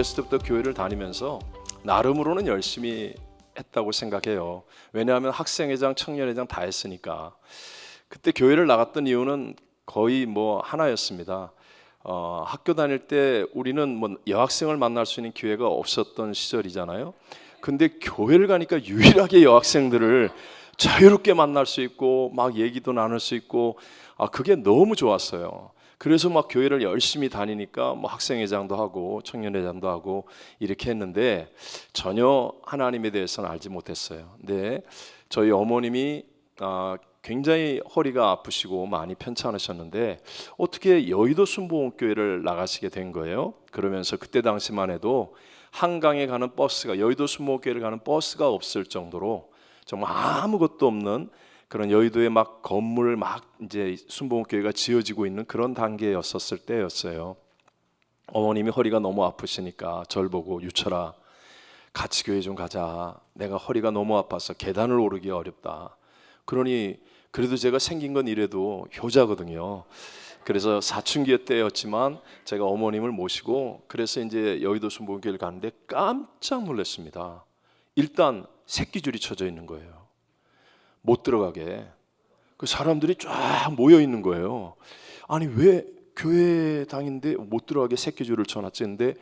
어렸을 때부터 교회를 다니면서 나름으로는 열심히 했다고 생각해요. 왜냐하면 학생회장, 청년회장 다 했으니까. 그때 교회를 나갔던 이유는 거의 뭐 하나였습니다. 학교 다닐 때 우리는 뭐 여학생을 만날 수 있는 기회가 없었던 시절이잖아요. 근데 교회를 가니까 유일하게 여학생들을 자유롭게 만날 수 있고 막 얘기도 나눌 수 있고 그게 너무 좋았어요. 그래서 막 교회를 열심히 다니니까 뭐 학생회장도 하고 청년회장도 하고 이렇게 했는데 전혀 하나님에 대해서는 알지 못했어요. 근데 저희 어머님이 굉장히 허리가 아프시고 많이 편찮으셨는데 어떻게 여의도 순복음교회를 나가시게 된 거예요. 그러면서 그때 당시만 해도 한강에 가는 버스가, 여의도 순복음교회를 가는 버스가 없을 정도로 정말 아무것도 없는 그런 여의도에 막 건물 막 이제 순복음교회가 지어지고 있는 그런 단계였었을 때였어요. 어머님이 허리가 너무 아프시니까 절 보고 유철아 같이 교회 좀 가자. 내가 허리가 너무 아파서 계단을 오르기 어렵다. 그러니 그래도 제가 생긴 건 이래도 효자거든요. 그래서 사춘기 때였지만 제가 어머님을 모시고 그래서 이제 여의도 순복음교회를 가는데 깜짝 놀랐습니다. 일단 새끼줄이 쳐져 있는 거예요. 못 들어가게. 그 사람들이 쫙 모여 있는 거예요. 아니 왜 교회당인데 못 들어가게 새끼줄을 쳐놨지? 근데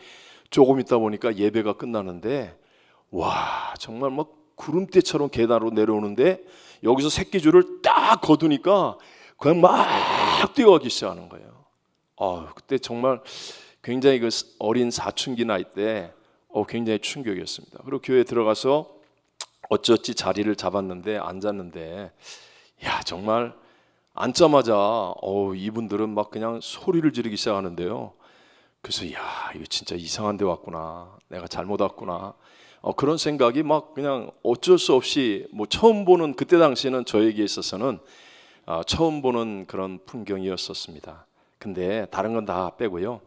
조금 있다 보니까 예배가 끝나는데 와 정말 막 구름대처럼 계단으로 내려오는데 여기서 새끼줄을 딱 거두니까 그냥 막 뛰어가기 시작하는 거예요. 그때 정말 굉장히 그 어린 사춘기 나이 때 굉장히 충격이었습니다. 그리고 교회에 들어가서 어찌어찌 자리를 잡았는데 앉았는데 야 정말 앉자마자 이분들은 막 그냥 소리를 지르기 시작하는데요. 그래서 야 이거 진짜 이상한 데 왔구나. 내가 잘못 왔구나. 그런 생각이 막 그냥 어쩔 수 없이 뭐 처음 보는 그때 당시에는 저에게 있어서는 처음 보는 그런 풍경이었었습니다. 근데 다른 건 다 빼고요.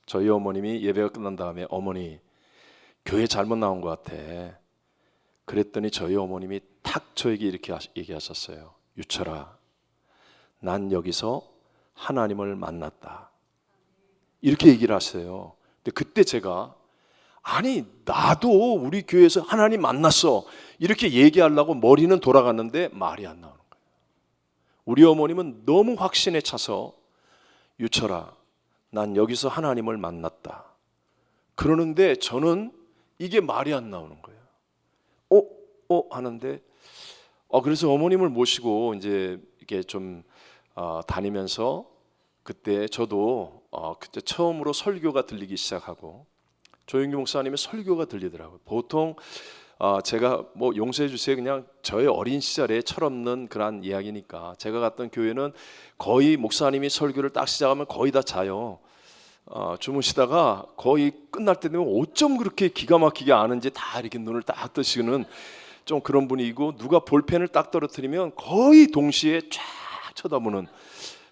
저희 어머님이 예배가 끝난 다음에 어머니 교회 잘못 나온 것 같아. 그랬더니 저희 어머님이 탁 저에게 이렇게 얘기하셨어요. 유철아, 난 여기서 하나님을 만났다. 이렇게 얘기를 하세요. 근데 그때 제가 아니 나도 우리 교회에서 하나님 만났어 이렇게 얘기하려고 머리는 돌아갔는데 말이 안 나오는 거예요. 우리 어머님은 너무 확신에 차서 유철아, 난 여기서 하나님을 만났다. 그러는데 저는 이게 말이 안 나오는 거예요. 하는데 그래서 어머님을 모시고 이제 이렇게 좀 다니면서 그때 저도 그때 처음으로 설교가 들리기 시작하고 조영규 목사님의 설교가 들리더라고요. 보통 제가 뭐 용서해 주세요. 그냥 저의 어린 시절에 철없는 그런 이야기니까 제가 갔던 교회는 거의 목사님이 설교를 딱 시작하면 거의 다 자요. 주무시다가 거의 끝날 때 되면 어쩜 그렇게 기가 막히게 아는지 다 이렇게 눈을 딱 뜨시는 좀 그런 분이고 누가 볼펜을 딱 떨어뜨리면 거의 동시에 쫙 쳐다보는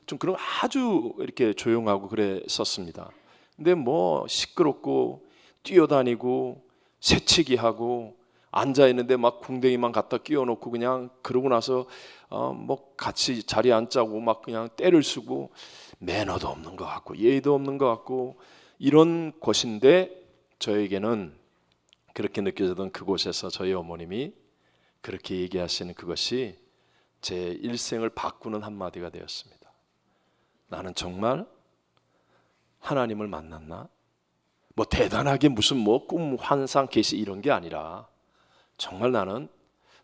좀 그런 아주 이렇게 조용하고 그랬었습니다. 근데 뭐 시끄럽고 뛰어다니고 새치기하고 앉아 있는데 막 궁뎅이만 갖다 끼워놓고 그냥 그러고 나서 뭐 같이 자리에 앉자고 막 그냥 때를 쓰고 매너도 없는 것 같고 예의도 없는 것 같고 이런 곳인데 저에게는 그렇게 느껴지던 그곳에서 저희 어머님이 그렇게 얘기하시는 그것이 제 일생을 바꾸는 한마디가 되었습니다. 나는 정말 하나님을 만났나? 뭐 대단하게 무슨 뭐 꿈, 환상, 계시 이런 게 아니라 정말 나는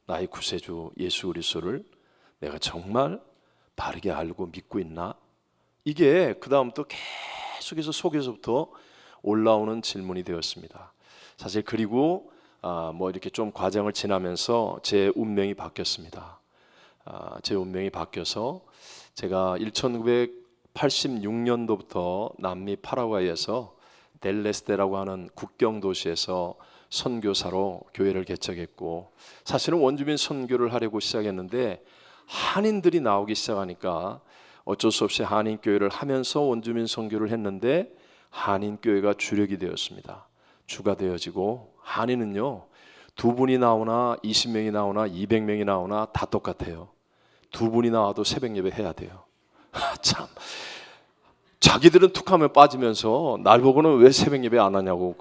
나의 구세주 예수 그리스도를 내가 정말 바르게 알고 믿고 있나? 이게 그 다음부터 계속해서 속에서부터 올라오는 질문이 되었습니다. 사실 그리고 뭐 이렇게 좀 과정을 지나면서 제 운명이 바뀌었습니다. 제 운명이 바뀌어서 제가 1986년도부터 남미 파라과이에서 델레스테라고 하는 국경 도시에서 선교사로 교회를 개척했고 사실은 원주민 선교를 하려고 시작했는데 한인들이 나오기 시작하니까 어쩔 수 없이 한인 교회를 하면서 원주민 선교를 했는데 한인 교회가 주력이 되었습니다. 주가 되어지고 한인은요 2분이 나오나 20명이 나오나 200명이 나오나 다 똑같아요. 2분이 나와도 새벽 예배 해야 돼요. 참 자기들은 툭하면 빠지면서 날 보고는 왜 새벽 예배 안 하냐고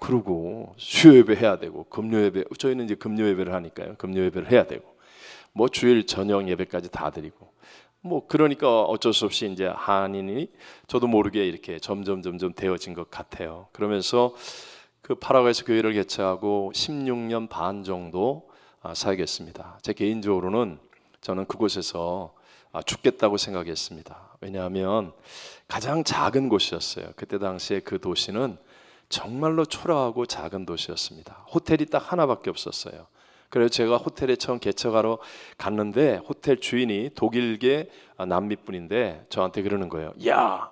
그러고 수요 예배 해야 되고 금요 예배, 저희는 이제 금요 예배를 하니까요. 금요 예배를 해야 되고 뭐 주일 저녁 예배까지 다 드리고 뭐 그러니까 어쩔 수 없이 이제 한인이 저도 모르게 이렇게 점점 되어진 것 같아요. 그러면서 그 파라과이에서 교회를 개최하고 16년 반 정도 살겠습니다. 제 개인적으로는 저는 그곳에서 죽겠다고 생각했습니다. 왜냐하면 가장 작은 곳이었어요. 그때 당시에 그 도시는 정말로 초라하고 작은 도시였습니다. 호텔이 딱 하나밖에 없었어요. 그래서 제가 호텔에 처음 개척하러 갔는데 호텔 주인이 독일계 남미분인데 저한테 그러는 거예요. 야,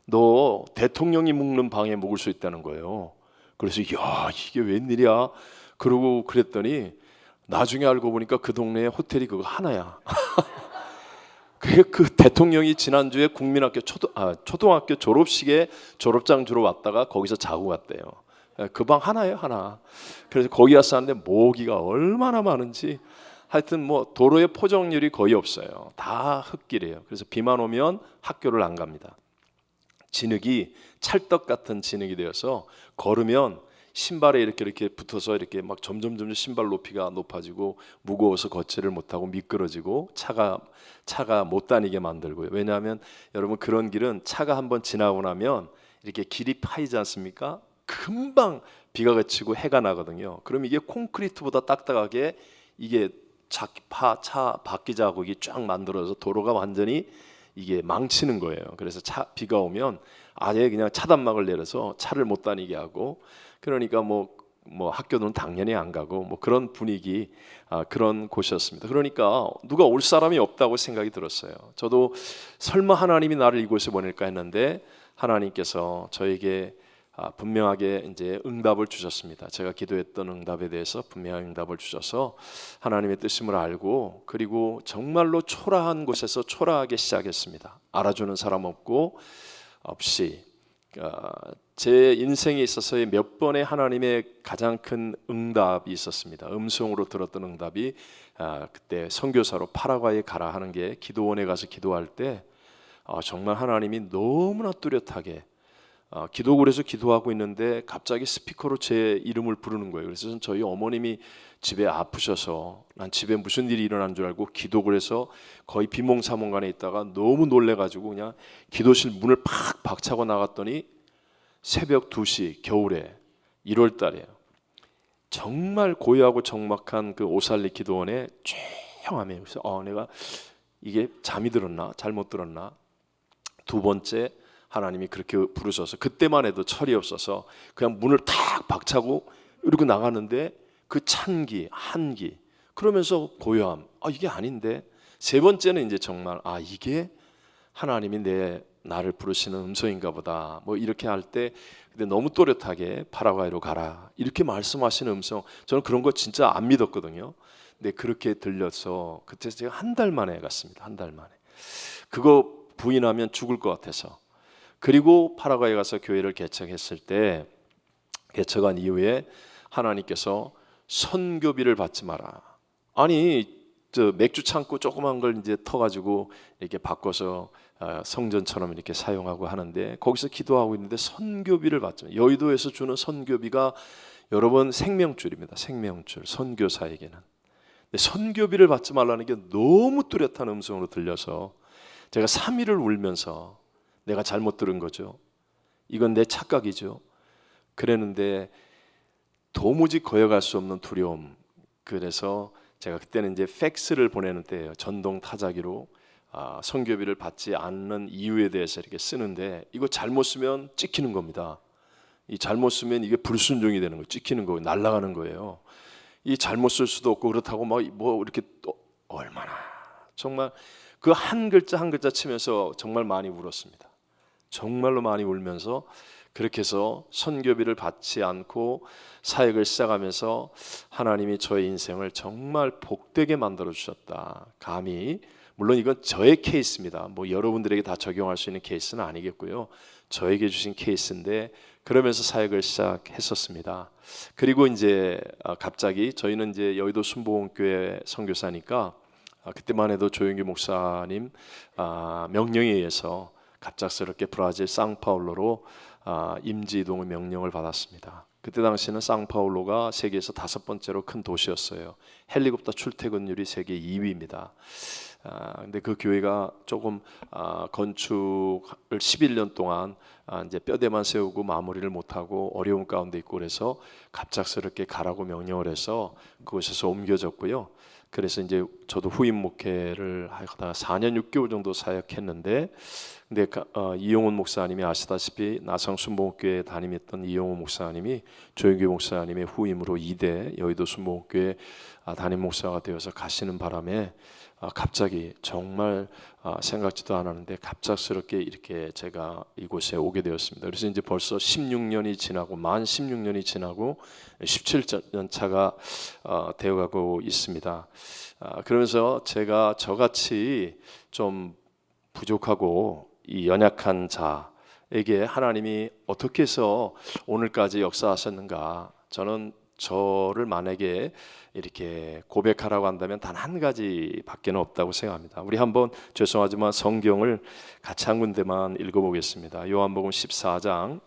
너 대통령이 묵는 방에 묵을 수 있다는 거예요. 그래서 야, 이게 웬일이야? 그러고 그랬더니 나중에 알고 보니까 그 동네에 호텔이 그거 하나야. 그 대통령이 지난주에 국민학교 초등학교 졸업식에 졸업장 주러 왔다가 거기서 자고 갔대요. 그 방 하나예요, 하나. 그래서 거기 와서 하는데 모기가 얼마나 많은지 하여튼 뭐 도로에 포정률이 거의 없어요. 다 흙길이에요. 그래서 비만 오면 학교를 안 갑니다. 진흙이 찰떡 같은 진흙이 되어서 걸으면 신발에 이렇게 붙어서 이렇게 막 점점 신발 높이가 높아지고 무거워서 걷지를 못하고 미끄러지고 차가 못 다니게 만들고요. 왜냐하면 여러분 그런 길은 차가 한번 지나고 나면 이렇게 길이 파이지 않습니까? 금방 비가 그치고 해가 나거든요. 그럼 이게 콘크리트보다 딱딱하게 이게 차 바퀴 자국이 쫙 만들어서 도로가 완전히 이게 망치는 거예요. 그래서 비가 오면 아예 그냥 차단막을 내려서 차를 못 다니게 하고 그러니까 뭐 학교는 당연히 안 가고 뭐 그런 분위기 그런 곳이었습니다. 그러니까 누가 올 사람이 없다고 생각이 들었어요. 저도 설마 하나님이 나를 이곳에 보낼까 했는데 하나님께서 저에게 분명하게 이제 응답을 주셨습니다. 제가 기도했던 응답에 대해서 분명한 응답을 주셔서 하나님의 뜻임을 알고 그리고 정말로 초라한 곳에서 초라하게 시작했습니다. 알아주는 사람 없이 제 인생에 있어서의 몇 번의 하나님의 가장 큰 응답이 있었습니다. 음성으로 들었던 응답이 그때 선교사로 파라과이에 가라 하는 게 기도원에 가서 기도할 때 정말 하나님이 너무나 뚜렷하게 기도굴에서 기도하고 있는데 갑자기 스피커로 제 이름을 부르는 거예요. 그래서 저희 어머님이 집에 아프셔서 난 집에 무슨 일이 일어난 줄 알고 기도굴에서 거의 비몽사몽간에 있다가 너무 놀래가지고 그냥 기도실 문을 팍 박차고 나갔더니 새벽 2시 겨울에 1월 달이에요. 정말 고요하고 적막한 그 오살리 기도원에 조용하며 그래서 내가 이게 잠이 들었나 잘못 들었나 두 번째 하나님이 그렇게 부르셔서 그때만 해도 철이 없어서 그냥 문을 탁 박차고 이러고 나가는데 그 찬기 한기 그러면서 고요함 이게 아닌데 세 번째는 이제 정말 이게 하나님이 나를 부르시는 음성인가 보다 뭐 이렇게 할 때 근데 너무 또렷하게 파라과이로 가라 이렇게 말씀하시는 음성 저는 그런 거 진짜 안 믿었거든요. 근데 그렇게 들려서 그때 제가 한 달 만에 갔습니다. 한 달 만에 그거 부인하면 죽을 것 같아서 그리고 파라과이에 가서 교회를 개척했을 때 개척한 이후에 하나님께서 선교비를 받지 마라. 아니 저 맥주 창고 조그만 걸 이제 터가지고 이렇게 바꿔서 성전처럼 이렇게 사용하고 하는데 거기서 기도하고 있는데 선교비를 받지 마. 여의도에서 주는 선교비가 여러분 생명줄입니다. 생명줄 선교사에게는. 근데 선교비를 받지 말라는 게 너무 뚜렷한 음성으로 들려서 제가 3일을 울면서 내가 잘못 들은 거죠. 이건 내 착각이죠. 그랬는데 도무지 거역할 수 없는 두려움. 그래서 제가 그때는 이제 팩스를 보내는 때예요. 전동 타자기로 선교비를 받지 않는 이유에 대해서 이렇게 쓰는데 이거 잘못 쓰면 찍히는 겁니다. 이 잘못 쓰면 이게 불순종이 되는 거예요. 찍히는 거예요. 날아가는 거예요. 이 잘못 쓸 수도 없고 그렇다고 막 뭐 이렇게 얼마나 정말 그 한 글자 한 글자 치면서 정말 많이 울었습니다. 정말로 많이 울면서 그렇게 해서 선교비를 받지 않고 사역을 시작하면서 하나님이 저의 인생을 정말 복되게 만들어 주셨다. 감히 물론 이건 저의 케이스입니다. 뭐 여러분들에게 다 적용할 수 있는 케이스는 아니겠고요. 저에게 주신 케이스인데 그러면서 사역을 시작했었습니다. 그리고 이제 갑자기 저희는 이제 여의도 순복음교회 선교사니까 그때만 해도 조영규 목사님 명령에 의해서 갑작스럽게 브라질 상파울로로 임지 이동의 명령을 받았습니다. 그때 당시에는 상파울로가 세계에서 5번째로 큰 도시였어요. 헬리콥터 출퇴근율이 세계 2위입니다. 근데 그 교회가 조금 건축을 11년 동안 이제 뼈대만 세우고 마무리를 못하고 어려움 가운데 있고 그래서 갑작스럽게 가라고 명령을 해서 그곳에서 옮겨졌고요. 그래서 이제 저도 후임 목회를 하다가 4년 6개월 정도 사역했는데, 근데 이용훈 목사님이 아시다시피 나성 순복음교회 담임했던 이용훈 목사님이 조영규 목사님의 후임으로 2대 여의도 순복음교회 담임 목사가 되어서 가시는 바람에 갑자기 정말 생각지도 않았는데 갑작스럽게 이렇게 제가 이곳에 오게 되었습니다. 그래서 이제 벌써 16년이 지나고 만 16년이 지나고 17년 차가 되어가고 있습니다. 그러면서 제가 저같이 좀 부족하고 이 연약한 자에게 하나님이 어떻게 해서 오늘까지 역사하셨는가, 저를 만약에 이렇게 고백하라고 한다면 단 한 가지밖에 없다고 생각합니다. 우리 한번 죄송하지만 성경을 같이 한 군데만 읽어보겠습니다. 요한복음 14장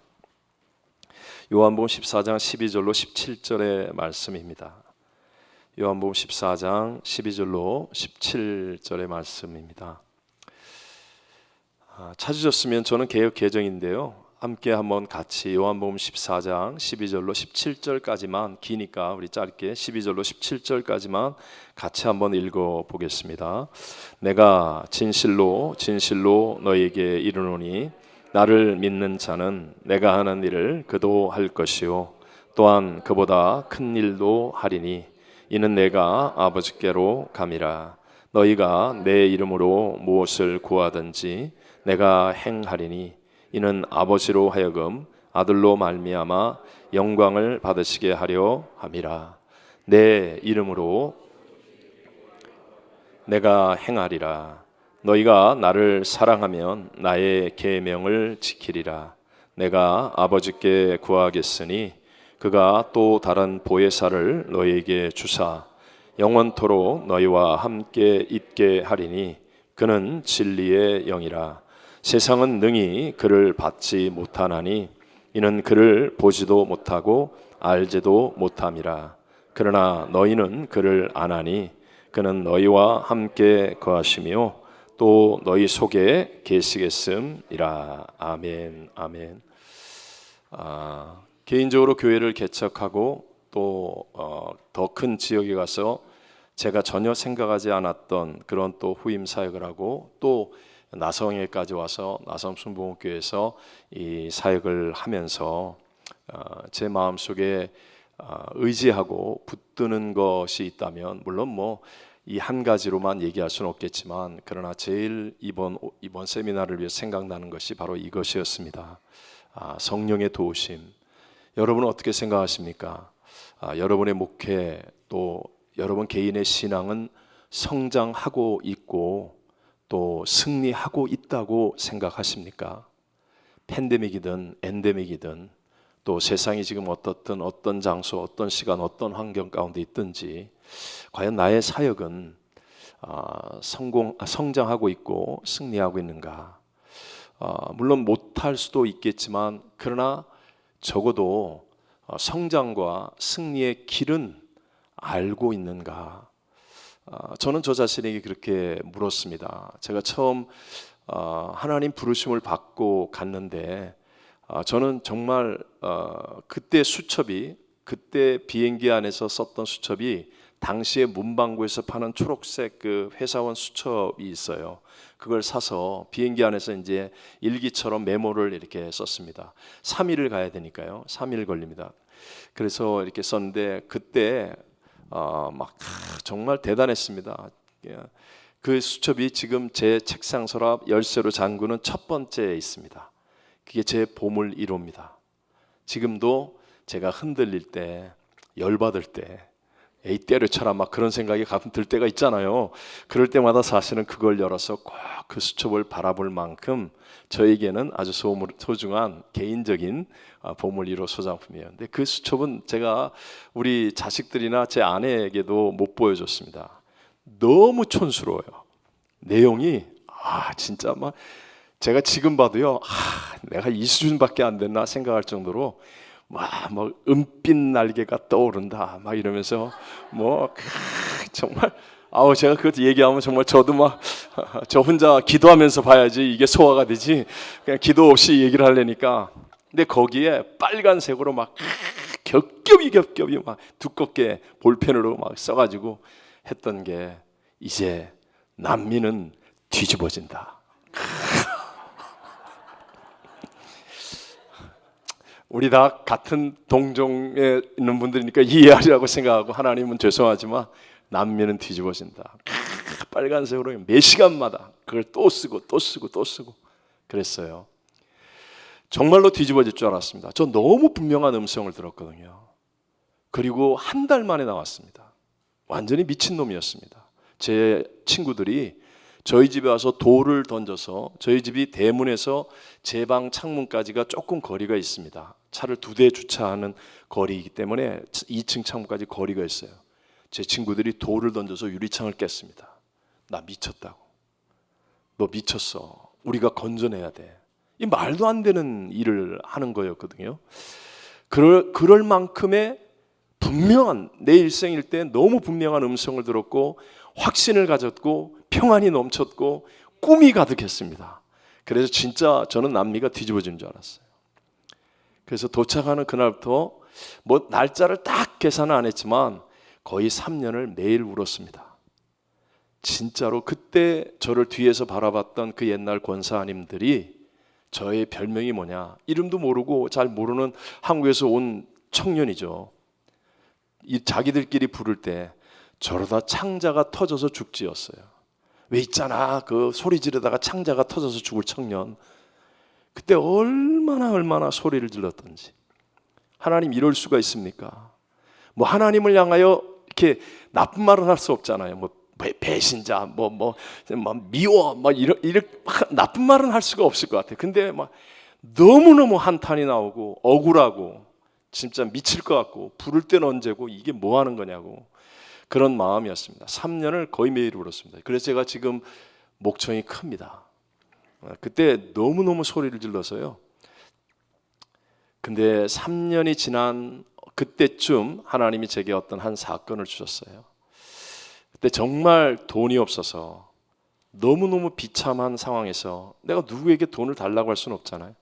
12절로 17절의 말씀입니다. 요한복음 14장 12절로 17절의 말씀입니다. 찾으셨으면 저는 개역 개정인데요. 함께 한번 같이 요한복음 14장 12절로 17절까지만, 기니까 우리 짧게 12절로 17절까지만 같이 한번 읽어보겠습니다. 내가 진실로 진실로 너희에게 이르노니 나를 믿는 자는 내가 하는 일을 그도 할 것이요 또한 그보다 큰 일도 하리니 이는 내가 아버지께로 감이라. 너희가 내 이름으로 무엇을 구하든지 내가 행하리니 이는 아버지로 하여금 아들로 말미암아 영광을 받으시게 하려 함이라. 내 이름으로 내가 행하리라. 너희가 나를 사랑하면 나의 계명을 지키리라. 내가 아버지께 구하겠으니 그가 또 다른 보혜사를 너희에게 주사 영원토록 너희와 함께 있게 하리니 그는 진리의 영이라. 세상은 능히 그를 받지 못하나니 이는 그를 보지도 못하고 알지도 못함이라. 그러나 너희는 그를 아나니 그는 너희와 함께 거하시며 또 너희 속에 계시겠음이라. 아멘. 아멘. 개인적으로 교회를 개척하고 또 더 큰 지역에 가서 제가 전혀 생각하지 않았던 그런 또 후임 사역을 하고 또 나성에까지 와서 나성 순복음교회에서 이 사역을 하면서 제 마음속에 의지하고 붙드는 것이 있다면, 물론 뭐 이 한 가지로만 얘기할 수는 없겠지만, 그러나 제일 이번 세미나를 위해 생각나는 것이 바로 이것이었습니다. 성령의 도우심. 여러분은 어떻게 생각하십니까? 여러분의 목회 또 여러분 개인의 신앙은 성장하고 있고 또 승리하고 있다고 생각하십니까? 팬데믹이든 엔데믹이든 또 세상이 지금 어떻든 어떤 장소, 어떤 시간, 어떤 환경 가운데 있든지 과연 나의 사역은 성장하고 있고 승리하고 있는가? 물론 못할 수도 있겠지만 그러나 적어도 성장과 승리의 길은 알고 있는가? 저는 저 자신에게 그렇게 물었습니다. 제가 처음 하나님 부르심을 받고 갔는데 저는 정말 그때 수첩이, 그때 비행기 안에서 썼던 수첩이 당시에 문방구에서 파는 초록색 그 회사원 수첩이 있어요. 그걸 사서 비행기 안에서 이제 일기처럼 메모를 이렇게 썼습니다. 3일을 가야 되니까요. 3일 걸립니다. 그래서 이렇게 썼는데 그때 막 정말 대단했습니다. 그 수첩이 지금 제 책상 서랍 열쇠로 잠그는 첫 번째에 있습니다. 그게 제 보물 1호입니다. 지금도 제가 흔들릴 때, 열받을 때, 에이 때려쳐라 막 그런 생각이 가끔 들 때가 있잖아요. 그럴 때마다 사실은 그걸 열어서 꼭 그 수첩을 바라볼 만큼 저에게는 아주 소중한 개인적인 보물 1호 소장품이에요. 근데 그 수첩은 제가 우리 자식들이나 제 아내에게도 못 보여줬습니다. 너무 촌스러워요. 내용이 진짜 막 제가 지금 봐도요, 내가 이 수준밖에 안 됐나 생각할 정도로 뭐 은빛 날개가 떠오른다 막 이러면서 뭐 정말 제가 그것 얘기하면 정말 저도 막 저 혼자 기도하면서 봐야지 이게 소화가 되지, 그냥 기도 없이 얘기를 하려니까. 근데 거기에 빨간색으로 막 겹겹이 막 두껍게 볼펜으로 막 써가지고 했던 게, 이제 남미는 뒤집어진다. 우리 다 같은 동종에 있는 분들이니까 이해하리라고 생각하고, 하나님은 죄송하지만 남미는 뒤집어진다. 빨간색으로 몇 시간마다 그걸 또 쓰고 그랬어요. 정말로 뒤집어질 줄 알았습니다. 저 너무 분명한 음성을 들었거든요. 그리고 한 달 만에 나왔습니다. 완전히 미친놈이었습니다. 제 친구들이 저희 집에 와서 돌을 던져서, 저희 집이 대문에서 제 방 창문까지가 조금 거리가 있습니다. 차를 2대 주차하는 거리이기 때문에 2층 창문까지 거리가 있어요. 제 친구들이 돌을 던져서 유리창을 깼습니다. 나 미쳤다고. 너 미쳤어. 우리가 건져내야 돼. 이 말도 안 되는 일을 하는 거였거든요. 그럴 만큼의 분명한, 내 일생일 때 너무 분명한 음성을 들었고, 확신을 가졌고, 평안이 넘쳤고, 꿈이 가득했습니다. 그래서 진짜 저는 남미가 뒤집어지는 줄 알았어요. 그래서 도착하는 그날부터 뭐 날짜를 딱 계산은 안 했지만 거의 3년을 매일 울었습니다. 진짜로 그때 저를 뒤에서 바라봤던 그 옛날 권사님들이 저의 별명이 뭐냐, 이름도 모르고 잘 모르는 한국에서 온 청년이죠. 이 자기들끼리 부를 때 저러다 창자가 터져서 죽지였어요. 왜 있잖아, 그 소리 지르다가 창자가 터져서 죽을 청년. 그때 얼마나 소리를 질렀던지. 하나님 이럴 수가 있습니까? 뭐 하나님을 향하여 이렇게 나쁜 말은 할 수 없잖아요. 뭐 배신자, 뭐 미워, 이런 나쁜 말은 할 수가 없을 것 같아요. 근데 막 너무너무 한탄이 나오고 억울하고 진짜 미칠 것 같고, 부를 때는 언제고 이게 뭐 하는 거냐고, 그런 마음이었습니다. 3년을 거의 매일 울었습니다. 그래서 제가 지금 목청이 큽니다. 그때 너무너무 소리를 질러서요. 근데 3년이 지난 그때쯤 하나님이 제게 어떤 한 사건을 주셨어요. 그때 정말 돈이 없어서 너무너무 비참한 상황에서 내가 누구에게 돈을 달라고 할 수는 없잖아요.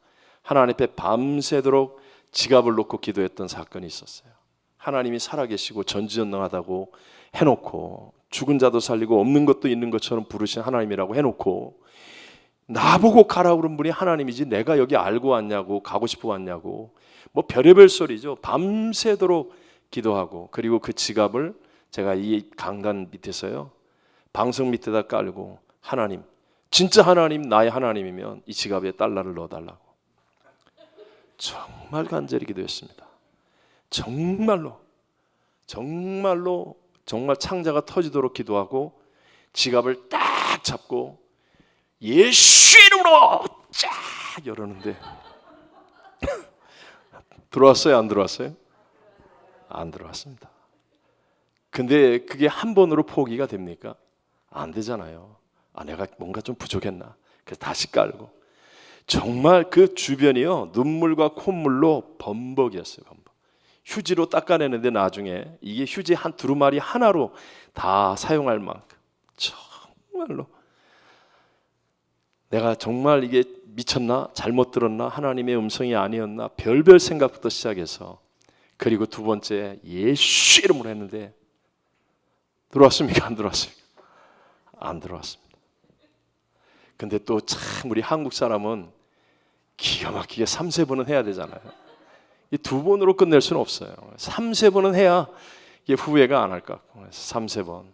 하나님 앞에 밤새도록 지갑을 놓고 기도했던 사건이 있었어요. 하나님이 살아계시고 전지전능하다고 해놓고, 죽은 자도 살리고 없는 것도 있는 것처럼 부르신 하나님이라고 해놓고, 나보고 가라고 그런 분이 하나님이지 내가 여기 알고 왔냐고, 가고 싶어 왔냐고, 뭐 별의별 소리죠. 밤새도록 기도하고, 그리고 그 지갑을 제가 이 강단 밑에서요, 방석 밑에다 깔고, 하나님, 진짜 하나님, 나의 하나님이면 이 지갑에 달러를 넣어달라고 정말 간절히 기도했습니다. 정말 창자가 터지도록 기도하고, 지갑을 딱 잡고 예수 이름으로 쫙 열었는데 들어왔어요? 안 들어왔어요? 안 들어왔습니다. 근데 그게 한 번으로 포기가 됩니까? 안 되잖아요. 내가 뭔가 좀 부족했나? 그래서 다시 깔고, 정말 그 주변이요, 눈물과 콧물로 범벅이었어요. 범벅. 휴지로 닦아내는데 나중에 이게 휴지 한 두루마리 하나로 다 사용할 만큼, 정말로 내가 정말 이게 미쳤나? 잘못 들었나? 하나님의 음성이 아니었나? 별별 생각부터 시작해서, 그리고 두 번째 예수 이름으로 했는데 들어왔습니까? 안 들어왔습니까? 안 들어왔습니다. 근데 또 참 우리 한국 사람은 기가 막히게 3-4번은 해야 되잖아요. 이 2번으로 끝낼 수는 없어요. 3-4번은 해야 이게 후회가 안 할 것 같고, 3-4번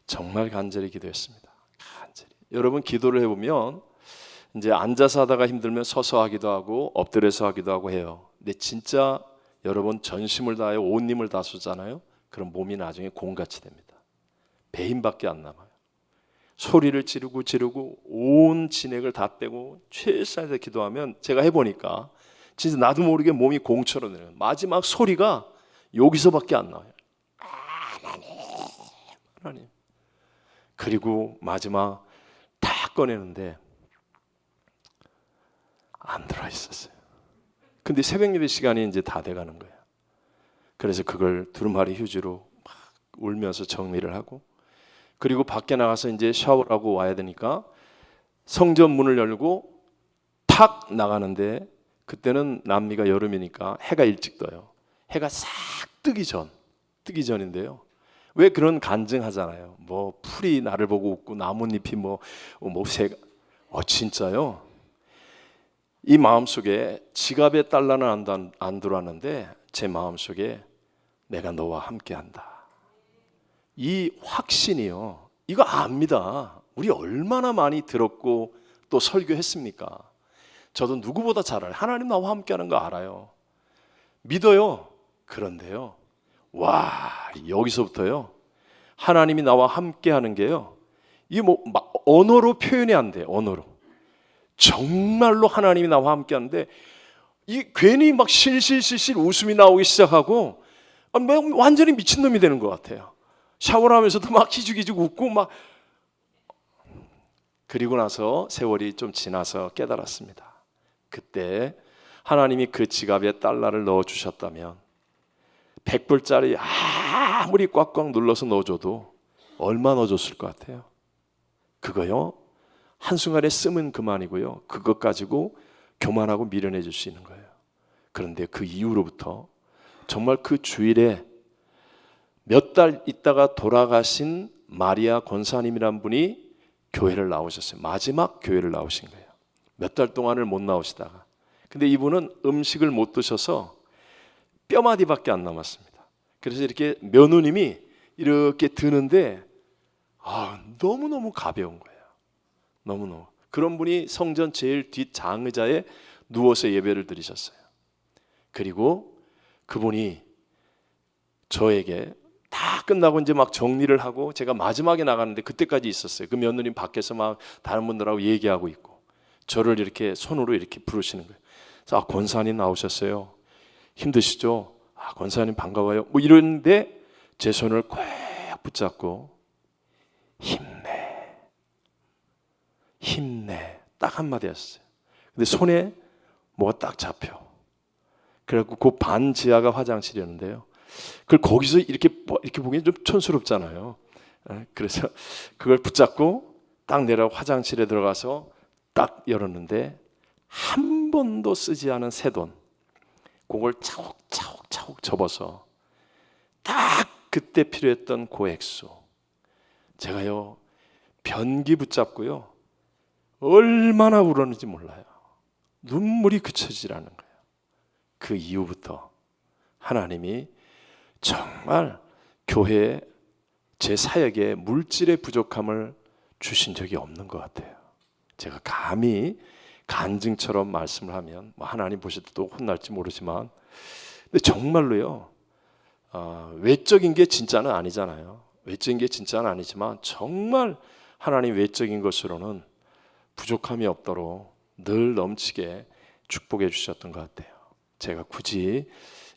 정말 간절히 기도했습니다. 간절히. 여러분 기도를 해보면 이제 앉아서 하다가 힘들면 서서 하기도 하고 엎드려서 하기도 하고 해요. 근데 진짜 여러분 전심을 다해 온 힘을 다 쏘잖아요. 그럼 몸이 나중에 공같이 됩니다. 배 힘밖에 안 남아요. 소리를 지르고 온 진액을 다 빼고 최선을 다해 기도하면, 제가 해보니까 진짜 나도 모르게 몸이 공처럼 내려요. 마지막 소리가 여기서밖에 안 나와요. 하나님. 그리고 마지막 다 꺼내는데 안 들어와 있었어요. 근데 새벽 예배 시간이 이제 다 돼가는 거예요. 그래서 그걸 두루마리 휴지로 막 울면서 정리를 하고, 그리고 밖에 나가서 이제 샤워를 하고 와야 되니까 성전 문을 열고 탁 나가는데, 그때는 남미가 여름이니까 해가 일찍 떠요. 해가 싹 뜨기 전인데요. 왜 그런 간증하잖아요. 뭐 풀이 나를 보고 웃고 나뭇잎이 새가 진짜요. 이 마음속에 지갑에 달러는 안 들어왔는데 제 마음속에 내가 너와 함께한다. 이 확신이요. 이거 압니다. 우리 얼마나 많이 들었고 또 설교했습니까? 저도 누구보다 잘 알아요. 하나님 나와 함께하는 거 알아요. 믿어요. 그런데요. 와, 여기서부터요. 하나님이 나와 함께하는 게요. 이게 언어로 표현이 안 돼요. 언어로. 정말로 하나님이 나와 함께하는데 이 괜히 막 실실실실 웃음이 나오기 시작하고 완전히 미친놈이 되는 것 같아요. 샤워를 하면서도 막 기죽기죽 웃고 막. 그리고 나서 세월이 좀 지나서 깨달았습니다. 그때 하나님이 그 지갑에 달러를 넣어주셨다면 100불짜리 아무리 꽉꽉 눌러서 넣어줘도 얼마 넣어줬을 것 같아요? 그거요, 한순간에 쓰면 그만이고요. 그것 가지고 교만하고 미련해 줄 수 있는 거예요. 그런데 그 이후로부터 정말 그 주일에 몇 달 있다가 돌아가신 마리아 권사님이란 분이 교회를 나오셨어요. 마지막 교회를 나오신 거예요. 몇 달 동안을 못 나오시다가. 근데 이분은 음식을 못 드셔서 뼈마디밖에 안 남았습니다. 그래서 이렇게 며느님이 이렇게 드는데 너무너무 가벼운 거예요. 너무너무. 그런 분이 성전 제일 뒷 장의자에 누워서 예배를 드리셨어요. 그리고 그분이 저에게 다 끝나고 이제 막 정리를 하고 제가 마지막에 나가는데 그때까지 있었어요. 그 며느님 밖에서 막 다른 분들하고 얘기하고 있고 저를 이렇게 손으로 이렇게 부르시는 거예요. 그래서 권사님 나오셨어요. 힘드시죠? 권사님 반가워요. 이러는데 제 손을 꼭 붙잡고 힘내 딱 한마디 했어요. 근데 손에 뭐가 딱 잡혀. 그래갖고 그 반 지하가 화장실이었는데요. 그걸 거기서 이렇게 보기엔 좀 촌스럽잖아요. 그래서 그걸 붙잡고 딱 내려 화장실에 들어가서 딱 열었는데 한 번도 쓰지 않은 새 돈, 그걸 차곡차곡 접어서 딱 그때 필요했던 그 액수, 제가요 변기 붙잡고요 얼마나 울었는지 몰라요. 눈물이 그쳐지질 않은 거예요. 그 이후부터 하나님이 정말 교회에 제 사역에 물질의 부족함을 주신 적이 없는 것 같아요. 제가 감히 간증처럼 말씀을 하면 하나님 보실 때 또 혼날지 모르지만, 근데 정말로요, 외적인 게 진짜는 아니잖아요. 외적인 게 진짜는 아니지만 정말 하나님 외적인 것으로는 부족함이 없도록 늘 넘치게 축복해 주셨던 것 같아요. 제가 굳이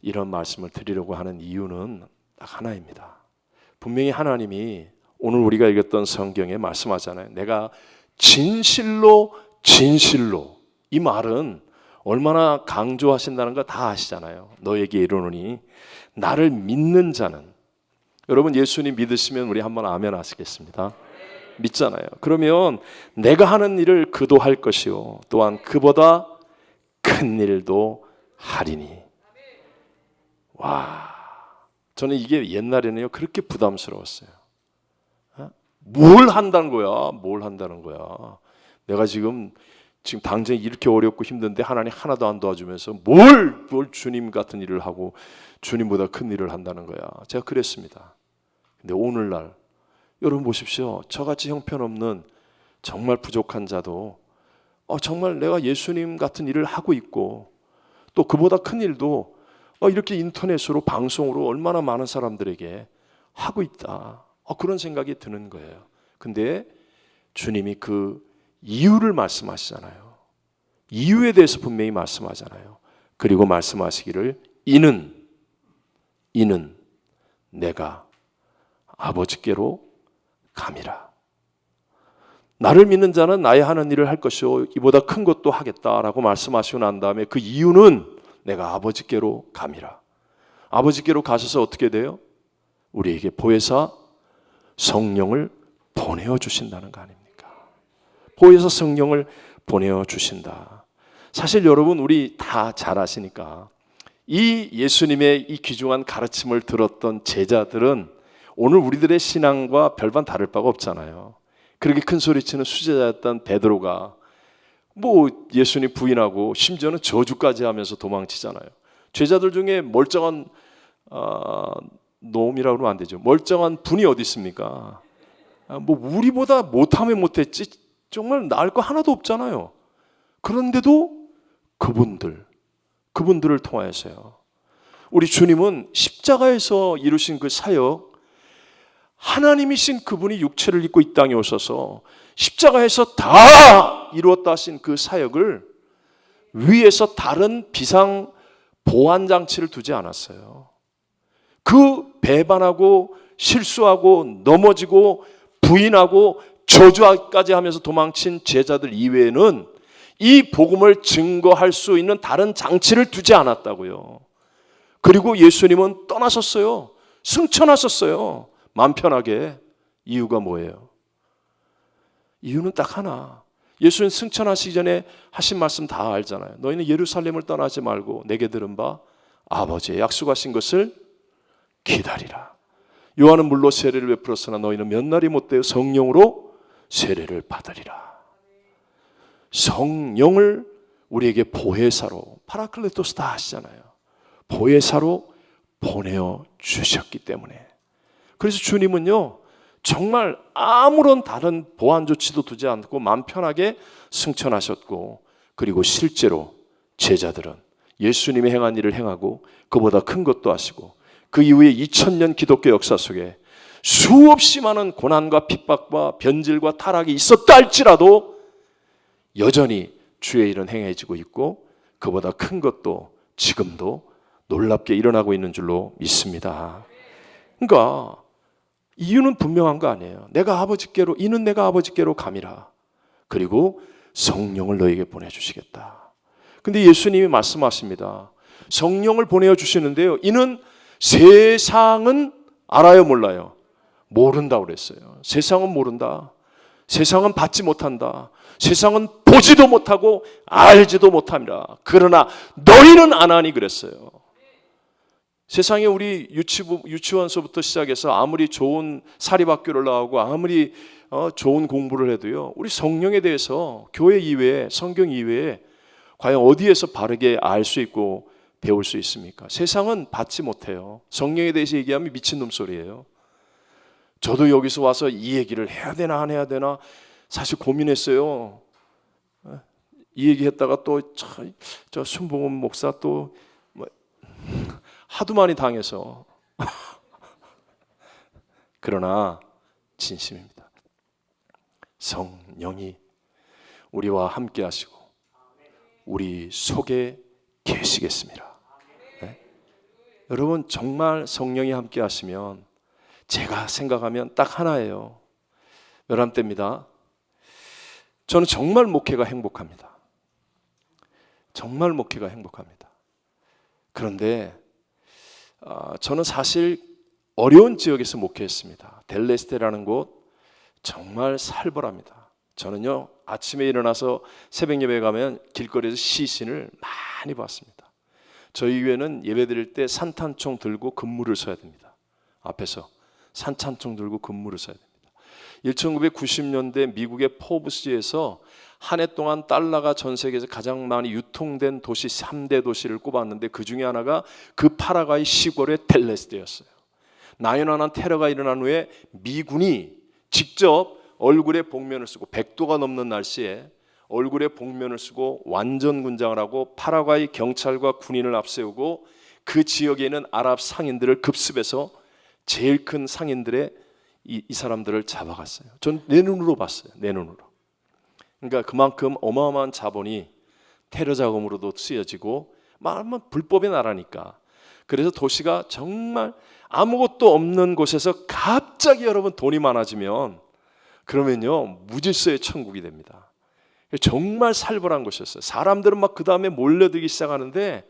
이런 말씀을 드리려고 하는 이유는 딱 하나입니다. 분명히 하나님이 오늘 우리가 읽었던 성경에 말씀하잖아요. 내가 진실로 이 말은 얼마나 강조하신다는 거 다 아시잖아요. 너에게 이르노니 나를 믿는 자는. 여러분 예수님 믿으시면 우리 한번 아멘 하시겠습니다. 믿잖아요. 그러면 내가 하는 일을 그도 할 것이요 또한 그보다 큰 일도 하리니. 와, 저는 이게 옛날에는요 그렇게 부담스러웠어요. 뭘 한다는 거야? 내가 지금 당장 이렇게 어렵고 힘든데 하나님 하나도 안 도와주면서 뭘 주님 같은 일을 하고 주님보다 큰 일을 한다는 거야. 제가 그랬습니다. 근데 오늘날 여러분 보십시오. 저같이 형편없는 정말 부족한 자도 정말 내가 예수님 같은 일을 하고 있고 또 그보다 큰 일도 이렇게 인터넷으로 방송으로 얼마나 많은 사람들에게 하고 있다. 그런 생각이 드는 거예요. 근데 주님이 그 이유를 말씀하시잖아요. 이유에 대해서 분명히 말씀하잖아요. 그리고 말씀하시기를 이는 내가 아버지께로 감이라. 나를 믿는 자는 나의 하는 일을 할 것이요 이보다 큰 것도 하겠다라고 말씀하시고 난 다음에 그 이유는 내가 아버지께로 감이라. 아버지께로 가셔서 어떻게 돼요? 우리에게 보혜사 성령을 보내어 주신다는 거 아닙니까? 보혜사 성령을 보내어 주신다. 사실 여러분 우리 다 잘 아시니까 이 예수님의 이 귀중한 가르침을 들었던 제자들은 오늘 우리들의 신앙과 별반 다를 바가 없잖아요. 그렇게 큰 소리치는 수제자였던 베드로가 뭐 예수님 부인하고 심지어는 저주까지 하면서 도망치잖아요. 제자들 중에 멀쩡한 놈이라고 그러면 안 되죠. 멀쩡한 분이 어디 있습니까? 뭐 우리보다 못하면 못했지 정말 나을 거 하나도 없잖아요. 그런데도 그분들을 통하여서요. 우리 주님은 십자가에서 이루신 그 사역, 하나님이신 그분이 육체를 입고 이 땅에 오셔서 십자가에서 다 이루었다 하신 그 사역을 위에서 다른 비상 보완 장치를 두지 않았어요. 그 배반하고 실수하고 넘어지고 부인하고 저주까지 하면서 도망친 제자들 이외에는 이 복음을 증거할 수 있는 다른 장치를 두지 않았다고요. 그리고 예수님은 떠나셨어요. 승천하셨어요. 마음 편하게. 이유가 뭐예요? 이유는 딱 하나. 예수님 승천하시기 전에 하신 말씀 다 알잖아요. 너희는 예루살렘을 떠나지 말고 내게 들은 바 아버지의 약속하신 것을 기다리라. 요한은 물로 세례를 베풀었으나 너희는 몇 날이 못되어 성령으로 세례를 받으리라. 성령을 우리에게 보혜사로, 파라클레토스다 하시잖아요. 보혜사로 보내어 주셨기 때문에. 그래서 주님은요 정말 아무런 다른 보완 조치도 두지 않고 마음 편하게 승천하셨고, 그리고 실제로 제자들은 예수님이 행한 일을 행하고 그보다 큰 것도 하시고, 그 이후에 2000년 기독교 역사 속에 수없이 많은 고난과 핍박과 변질과 타락이 있었다 할지라도 여전히 주의 일은 행해지고 있고 그보다 큰 것도 지금도 놀랍게 일어나고 있는 줄로 믿습니다. 그러니까 이유는 분명한 거 아니에요. 이는 내가 아버지께로 감이라. 그리고 성령을 너에게 보내주시겠다. 근데 예수님이 말씀하십니다. 성령을 보내주시는데요, 이는 세상은 알아요 몰라요? 모른다고 그랬어요. 세상은 모른다. 세상은 받지 못한다. 세상은 보지도 못하고 알지도 못합니다. 그러나 너희는 아나니 그랬어요. 세상에 우리 유치원서부터 시작해서 아무리 좋은 사립학교를 나오고 아무리 좋은 공부를 해도요, 우리 성령에 대해서 교회 이외에, 성경 이외에 과연 어디에서 바르게 알 수 있고 배울 수 있습니까? 세상은 받지 못해요. 성령에 대해서 얘기하면 미친놈 소리예요. 저도 여기서 와서 이 얘기를 해야 되나 안 해야 되나 사실 고민했어요. 이 얘기했다가 또 저 순봉은 목사 또 하도 많이 당해서 그러나 진심입니다. 성령이 우리와 함께 하시고 우리 속에 계시겠습니다. 네? 여러분 정말 성령이 함께 하시면 제가 생각하면 딱 하나예요. 11대입니다. 저는 정말 목회가 행복합니다. 정말 목회가 행복합니다. 그런데 저는 사실 어려운 지역에서 목회했습니다. 델레스테라는 곳 정말 살벌합니다. 저는요 아침에 일어나서 새벽 예배 가면 길거리에서 시신을 많이 봤습니다. 저희 교회는 예배 드릴 때 산탄총 들고 근무를 서야 됩니다. 앞에서 산탄총 들고 근무를 서야 됩니다. 1990년대 미국의 포브스지에서 한 해 동안 달러가 전 세계에서 가장 많이 유통된 도시 3대 도시를 꼽았는데 그 중에 하나가 그 파라과이 시골의 델레스테였어요. 9/11 테러가 일어난 후에 미군이 직접 얼굴에 복면을 쓰고 100도가 넘는 날씨에 얼굴에 복면을 쓰고 완전 군장을 하고 파라과이 경찰과 군인을 앞세우고 그 지역에 있는 아랍 상인들을 급습해서 제일 큰 상인들의 이 사람들을 잡아갔어요. 전 내 눈으로 봤어요. 내 눈으로. 그러니까 그만큼 어마어마한 자본이 테러 자금으로도 쓰여지고 말하면 불법의 나라니까. 그래서 도시가 정말 아무것도 없는 곳에서 갑자기 여러분 돈이 많아지면 그러면요 무질서의 천국이 됩니다. 정말 살벌한 곳이었어요. 사람들은 막 그 다음에 몰려들기 시작하는데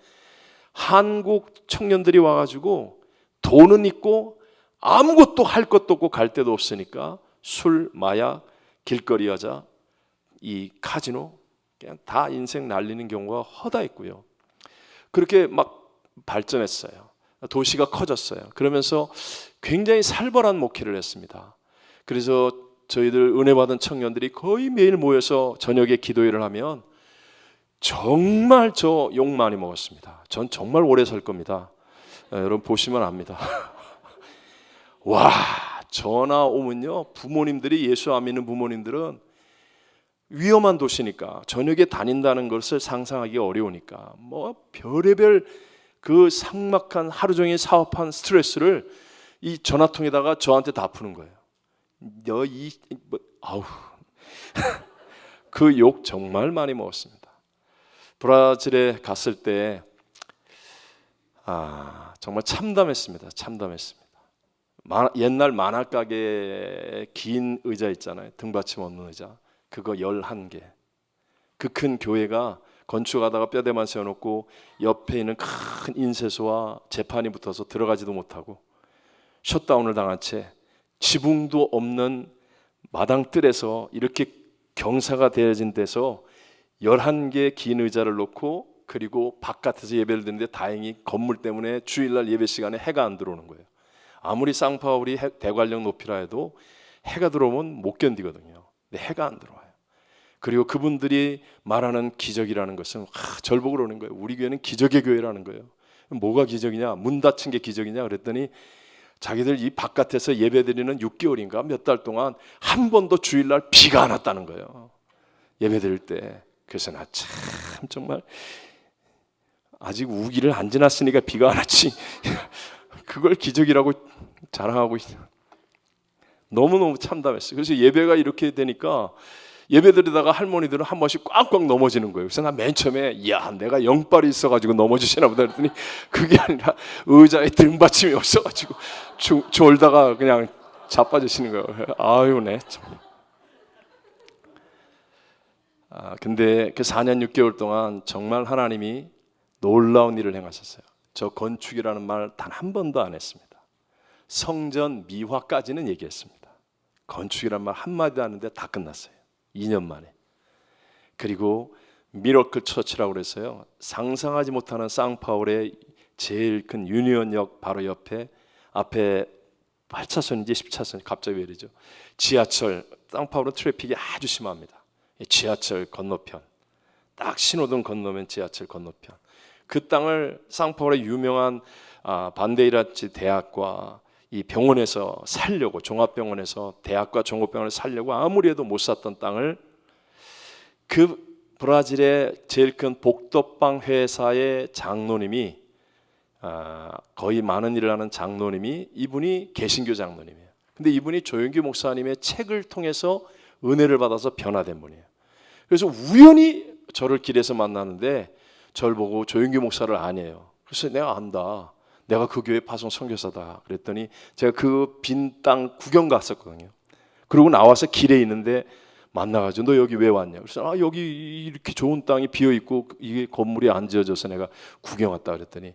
한국 청년들이 와가지고 돈은 있고 아무것도 할 것도 없고 갈 데도 없으니까 술, 마약, 길거리 여자, 이 카지노 그냥 다 인생 날리는 경우가 허다했고요. 그렇게 막 발전했어요. 도시가 커졌어요. 그러면서 굉장히 살벌한 목회를 했습니다. 그래서 저희들 은혜 받은 청년들이 거의 매일 모여서 저녁에 기도회를 하면 정말 저 욕 많이 먹었습니다. 전 정말 오래 살 겁니다. 여러분 보시면 압니다. 와, 전화 오면요 부모님들이 예수 안 믿는 부모님들은 위험한 도시니까 저녁에 다닌다는 것을 상상하기 어려우니까 뭐 별의별 그 삭막한 하루 종일 사업한 스트레스를 이 전화통에다가 저한테 다 푸는 거예요. 아우 그 욕 정말 많이 먹었습니다. 브라질에 갔을 때 정말 참담했습니다. 참담했습니다. 옛날 만화 가게에 긴 의자 있잖아요. 등받침 없는 의자. 그거 11개. 그 큰 교회가 건축하다가 뼈대만 세워놓고 옆에 있는 큰 인쇄소와 재판이 붙어서 들어가지도 못하고 셧다운을 당한 채 지붕도 없는 마당뜰에서 이렇게 경사가 되어진 데서 11개 긴 의자를 놓고 그리고 바깥에서 예배를 드는데 다행히 건물 때문에 주일날 예배 시간에 해가 안 들어오는 거예요. 아무리 쌍파울이 대관령 높이라 해도 해가 들어오면 못 견디거든요. 근데 해가 안 들어와요. 그리고 그분들이 말하는 기적이라는 것은 절 보고 그러는 거예요. 우리 교회는 기적의 교회라는 거예요. 뭐가 기적이냐? 문 닫힌 게 기적이냐? 그랬더니 자기들 이 바깥에서 예배드리는 6개월인가 몇 달 동안 한 번도 주일날 비가 안 왔다는 거예요. 예배드릴 때. 그래서 나 참 정말 아직 우기를 안 지났으니까 비가 안 왔지 그걸 기적이라고 자랑하고 있어요. 너무너무 참담했어요. 그래서 예배가 이렇게 되니까 예배드리다가 할머니들은 한 번씩 꽉꽉 넘어지는 거예요. 그래서 나 맨 처음에 야 내가 영빨이 있어가지고 넘어지시나 보다 그랬더니 그게 아니라 의자에 등받침이 없어가지고 졸다가 그냥 자빠지시는 거예요. 아유 네 참. 근데 그 4년 6개월 동안 정말 하나님이 놀라운 일을 행하셨어요. 저 건축이라는 말 단 한 번도 안 했습니다. 성전 미화까지는 얘기했습니다. 건축이라는 말 한마디도 안 했는데 다 끝났어요. 2년 만에. 그리고 미러클 처치라고 그랬어요. 상상하지 못하는 쌍파울의 제일 큰 유니온역 바로 옆에 앞에 8차선인지 10차선 갑자기 왜 이러죠? 지하철 쌍파울은 트래픽이 아주 심합니다. 지하철 건너편 딱 신호등 건너면 지하철 건너편 그 땅을 쌍파울의 유명한 반데이라치 대학과 이 병원에서 살려고 종합병원에서 대학과 종합병원을 살려고 아무리 해도 못 샀던 땅을 그 브라질의 제일 큰 복덕방 회사의 장로님이 거의 많은 일을 하는 장로님이 이분이 개신교 장로님이에요. 근데 이분이 조영규 목사님의 책을 통해서 은혜를 받아서 변화된 분이에요. 그래서 우연히 저를 길에서 만나는데 저를 보고 조영규 목사를 아니에요. 그래서 내가 안다. 내가 그 교회 파송 선교사다. 그랬더니 제가 그 빈 땅 구경 갔었거든요. 그러고 나와서 길에 있는데 만나가지고 너 여기 왜 왔냐? 그래서 여기 이렇게 좋은 땅이 비어 있고 이게 건물이 안 지어져서 내가 구경 왔다 그랬더니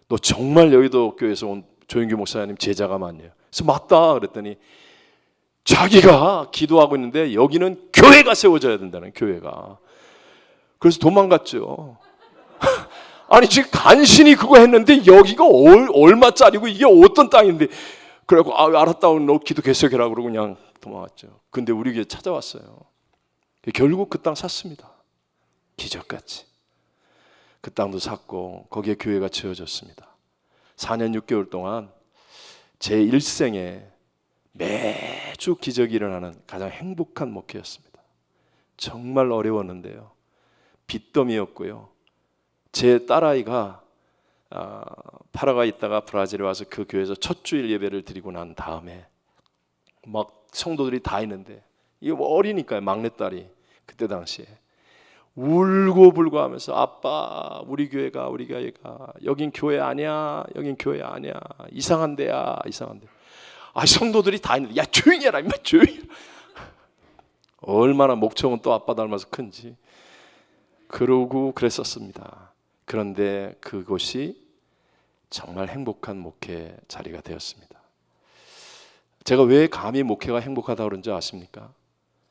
너 정말 여의도 교회에서 온 조영규 목사님 제자가 맞냐? 그래서 맞다 그랬더니 자기가 기도하고 있는데 여기는 교회가 세워져야 된다는 교회가. 그래서 도망갔죠. 아니 지금 간신히 그거 했는데 여기가 얼마짜리고 이게 어떤 땅인데 그래갖고 알았다고 너 기도 계속해라 그러고 그냥 도망갔죠. 근데 우리 교회 찾아왔어요. 결국 그 땅 샀습니다. 기적같이 그 땅도 샀고 거기에 교회가 지어졌습니다. 4년 6개월 동안 제 일생에 매주 기적이 일어나는 가장 행복한 목회였습니다. 정말 어려웠는데요. 빚더미였고요. 제 딸아이가 파라과이 있다가 브라질에 와서 그 교회에서 첫 주일 예배를 드리고 난 다음에 막 성도들이 다 있는데 이게 뭐 어리니까요. 막내딸이 그때 당시에 울고불고 하면서 아빠 우리 교회가 여긴 교회 아니야. 여긴 교회 아니야. 이상한 데야. 이상한 데. 성도들이 다 있는데 야 조용히 해라. 임마 조용히 해라. 얼마나 목청은 또 아빠 닮아서 큰지. 그러고 그랬었습니다. 그런데 그곳이 정말 행복한 목회 자리가 되었습니다. 제가 왜 감히 목회가 행복하다고 그런지 아십니까?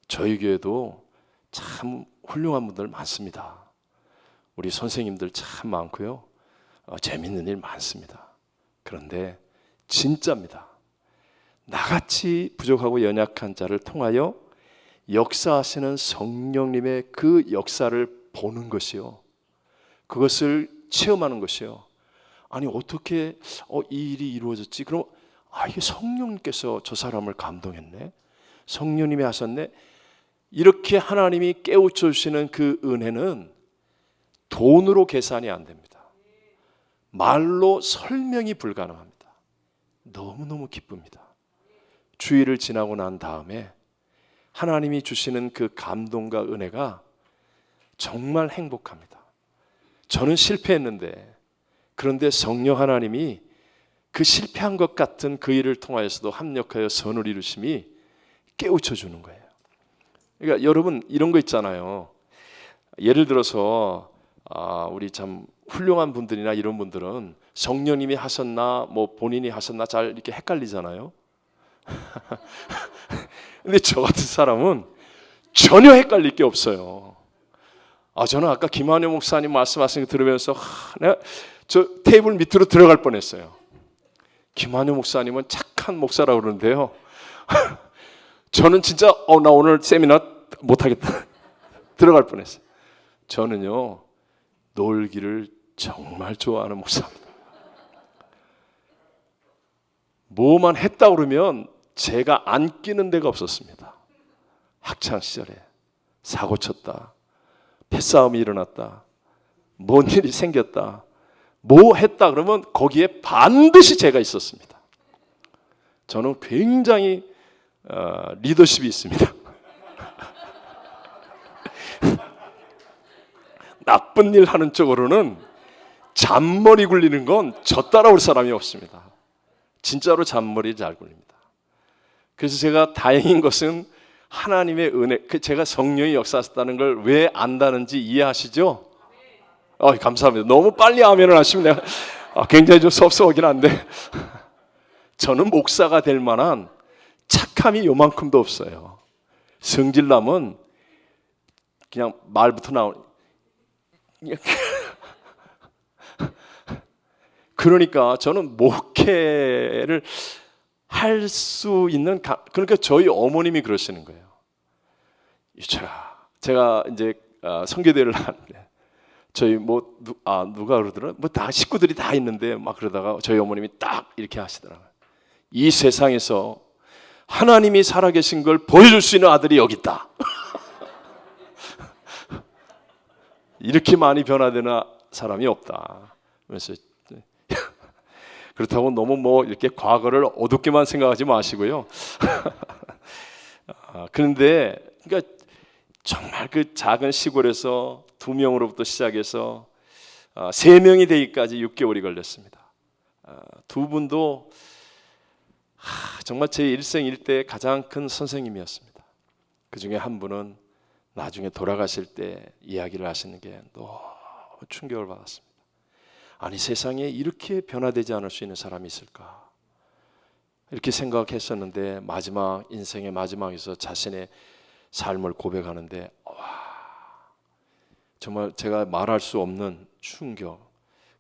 저희 교회도 참 훌륭한 분들 많습니다. 우리 선생님들 참 많고요. 재밌는 일 많습니다. 그런데 진짜입니다. 나같이 부족하고 연약한 자를 통하여 역사하시는 성령님의 그 역사를 보는 것이요, 그것을 체험하는 것이요. 아니 어떻게 이 일이 이루어졌지? 그럼 이게 성령님께서 저 사람을 감동했네, 성령님이 하셨네. 이렇게 하나님이 깨우쳐 주시는 그 은혜는 돈으로 계산이 안 됩니다. 말로 설명이 불가능합니다. 너무너무 기쁩니다. 주일을 지나고 난 다음에 하나님이 주시는 그 감동과 은혜가 정말 행복합니다. 저는 실패했는데, 그런데 성령 하나님이 그 실패한 것 같은 그 일을 통하여서도 합력하여 선을 이루심이 깨우쳐 주는 거예요. 그러니까 여러분 이런 거 있잖아요. 예를 들어서 우리 참 훌륭한 분들이나 이런 분들은 성령님이 하셨나 뭐 본인이 하셨나 잘 이렇게 헷갈리잖아요. 근데 저 같은 사람은 전혀 헷갈릴 게 없어요. 저는 아까 김한효 목사님 말씀하신 거 들으면서 내가 저 테이블 밑으로 들어갈 뻔했어요. 김한효 목사님은 착한 목사라고 그러는데요. 저는 진짜 나 오늘 세미나 못하겠다 들어갈 뻔했어요. 저는요 놀기를 정말 좋아하는 목사입니다. 뭐만 했다 그러면 제가 안 끼는 데가 없었습니다. 학창 시절에 사고 쳤다, 패싸움이 일어났다, 뭔 일이 생겼다, 뭐 했다 그러면 거기에 반드시 제가 있었습니다. 저는 굉장히 리더십이 있습니다. 나쁜 일 하는 쪽으로는 잔머리 굴리는 건 저 따라올 사람이 없습니다. 진짜로 잔머리 잘 굴립니다. 그래서 제가 다행인 것은 하나님의 은혜, 제가 성령이 역사하셨다는 걸 왜 안다는지 이해하시죠? 감사합니다. 너무 빨리 아멘을 하시면 내가 굉장히 좀 섭섭하긴 한데 저는 목사가 될 만한 착함이 요만큼도 없어요. 성질남은 그냥 말부터 나오는. 그러니까 저는 목회를 할 수 있는, 그러니까 저희 어머님이 그러시는 거예요. 제가 이제 선교대회를 하는데 저희 누가 그러더라, 다 식구들이 다 있는데 막 그러다가 저희 어머님이 딱 이렇게 하시더라고요. 이 세상에서 하나님이 살아계신 걸 보여줄 수 있는 아들이 여기 있다. 이렇게 많이 변화되는 사람이 없다. 그래서 그렇다고 너무 이렇게 과거를 어둡게만 생각하지 마시고요. 그런데 그러니까 정말 그 작은 시골에서 2명으로부터 시작해서 3명이 되기까지 6개월이 걸렸습니다. 두 분도 정말 제 일생 일대 가장 큰 선생님이었습니다. 그 중에 한 분은 나중에 돌아가실 때 이야기를 하시는 게 너무 충격을 받았습니다. 아니 세상에 이렇게 변화되지 않을 수 있는 사람이 있을까, 이렇게 생각했었는데 마지막 인생의 마지막에서 자신의 삶을 고백하는데 정말 제가 말할 수 없는 충격.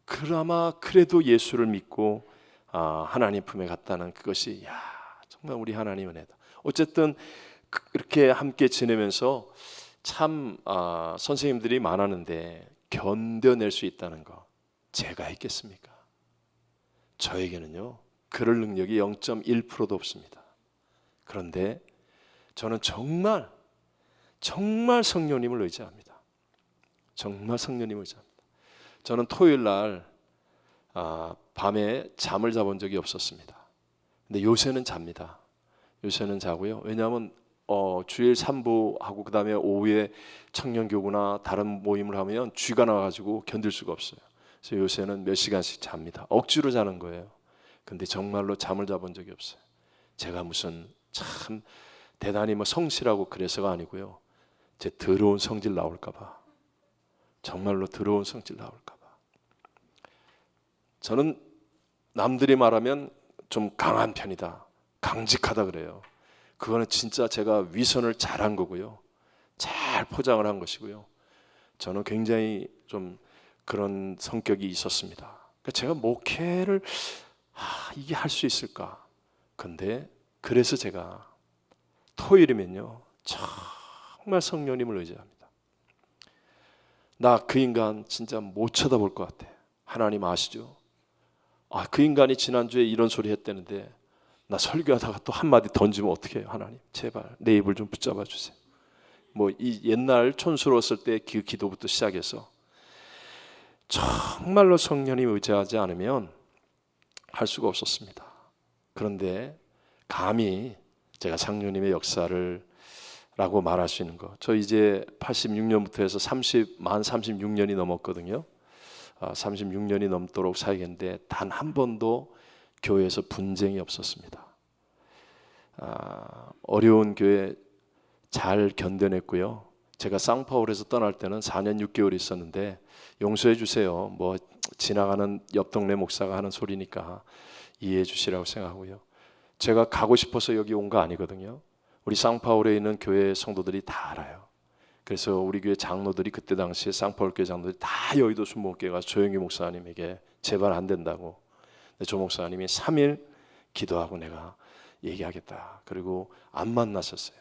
그나마 그래도 예수를 믿고 하나님 품에 갔다는 그것이 정말 우리 하나님 은혜다. 어쨌든 그렇게 함께 지내면서 참 선생님들이 많았는데 견뎌낼 수 있다는 거 제가 했겠습니까? 저에게는요 그럴 능력이 0.1%도 없습니다. 그런데 저는 정말 성령님을 의지합니다. 정말 성령님을 의지합니다. 저는 토요일 날 밤에 잠을 자본 적이 없었습니다. 근데 요새는 잡니다. 요새는 자고요. 왜냐하면 주일 3부하고 그 다음에 오후에 청년교구나 다른 모임을 하면 쥐가 나와가지고 견딜 수가 없어요. 그래서 요새는 몇 시간씩 잡니다. 억지로 자는 거예요. 근데 정말로 잠을 자본 적이 없어요. 제가 무슨 참 대단히 뭐 성실하고 그래서가 아니고요. 제 더러운 성질 나올까 봐. 정말로 더러운 성질 나올까 봐. 저는 남들이 말하면 좀 강한 편이다, 강직하다 그래요. 그거는 진짜 제가 위선을 잘한 거고요. 잘 포장을 한 것이고요. 저는 굉장히 좀 그런 성격이 있었습니다. 그러니까 제가 목회를 이게 할 수 있을까? 근데 그래서 제가 토요일이면요 정말 성령님을 의지합니다. 나 그 인간 진짜 못 쳐다볼 것 같아. 하나님 아시죠? 그 인간이 지난주에 이런 소리 했다는데 나 설교하다가 또 한마디 던지면 어떻게 해요? 하나님 제발 내 입을 좀 붙잡아 주세요. 뭐 이 옛날 촌스러웠을 때 그 기도부터 시작해서 정말로 성령님 의지하지 않으면 할 수가 없었습니다. 그런데 감히 제가 성령님의 역사를 라고 말할 수 있는 거, 저 이제 86년부터 해서 만 36년이 넘었거든요. 36년이 넘도록 사역했는데 단 한 번도 교회에서 분쟁이 없었습니다. 어려운 교회 잘 견뎌냈고요. 제가 상파울에서 떠날 때는 4년 6개월 있었는데 용서해 주세요. 뭐 지나가는 옆 동네 목사가 하는 소리니까 이해해 주시라고 생각하고요. 제가 가고 싶어서 여기 온 거 아니거든요. 우리 상파울에 있는 교회 성도들이 다 알아요. 그래서 우리 교회 장로들이 그때 당시에 상파울 교회 장로들이 다 여의도 순복음교회 가서 조영기 목사님에게 제발 안 된다고. 근데 조 목사님이 3일 기도하고 내가 얘기하겠다. 그리고 안 만났었어요.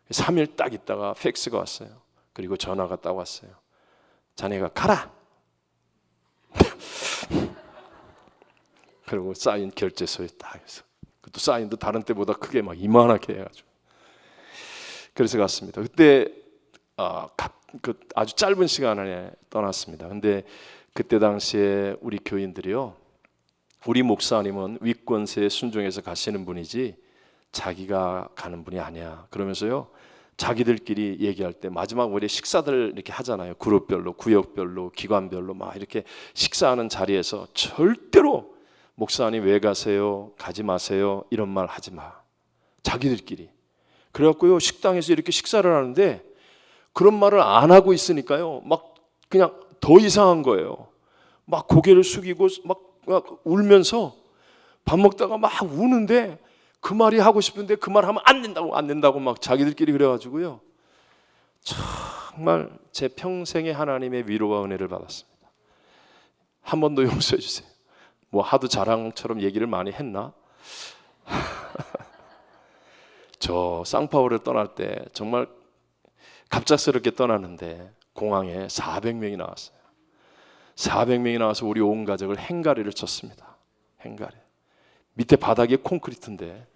3일 딱 있다가 팩스가 왔어요. 그리고 전화가 딱 왔어요. 자네가 가라. 그리고 사인 결제서에 딱 해서 또 사인도 다른 때보다 크게 막 이만하게 해가지고 그래서 갔습니다. 그때 아주 짧은 시간 안에 떠났습니다. 근데 그때 당시에 우리 교인들이요, 우리 목사님은 위권세에 순종해서 가시는 분이지 자기가 가는 분이 아니야. 그러면서요 자기들끼리 얘기할 때 마지막 우리 식사들 이렇게 하잖아요. 그룹별로, 구역별로, 기관별로 막 이렇게 식사하는 자리에서 절대로 목사님 왜 가세요? 가지 마세요. 이런 말 하지 마. 자기들끼리. 그래갖고요 식당에서 이렇게 식사를 하는데 그런 말을 안 하고 있으니까요 막 그냥 더 이상한 거예요. 막 고개를 숙이고 막 울면서 밥 먹다가 막 우는데 그 말이 하고 싶은데 그 말 하면 안 된다고 막 자기들끼리 그래가지고요 정말 제 평생에 하나님의 위로와 은혜를 받았습니다. 한 번 더 용서해 주세요. 뭐 하도 자랑처럼 얘기를 많이 했나? 저 상파울을 떠날 때 정말 갑작스럽게 떠나는데 공항에 400명이 나왔어요. 400명이 나와서 우리 온 가족을 행가리를 쳤습니다. 행가리. 밑에 바닥이 콘크리트인데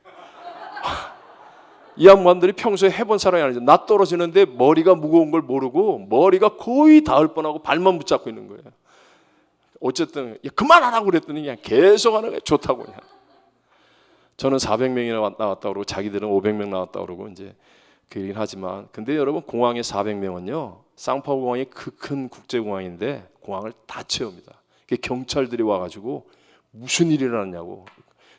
이 양반들이 평소에 해본 사람이 아니죠. 나 떨어지는데 머리가 무거운 걸 모르고 머리가 거의 닿을 뻔하고 발만 붙잡고 있는 거예요. 어쨌든 그만하라고 그랬더니 그냥 계속 하는 거예요. 좋다고 그냥. 저는 400명이나 나왔다고 그러고 자기들은 500명 나왔다고 그러고 이제 그 얘기는 하지만 근데 여러분 공항에 400명은요 상파울 공항이 그 큰 국제공항인데 공항을 다 채웁니다. 경찰들이 와가지고 무슨 일이 일어났냐고,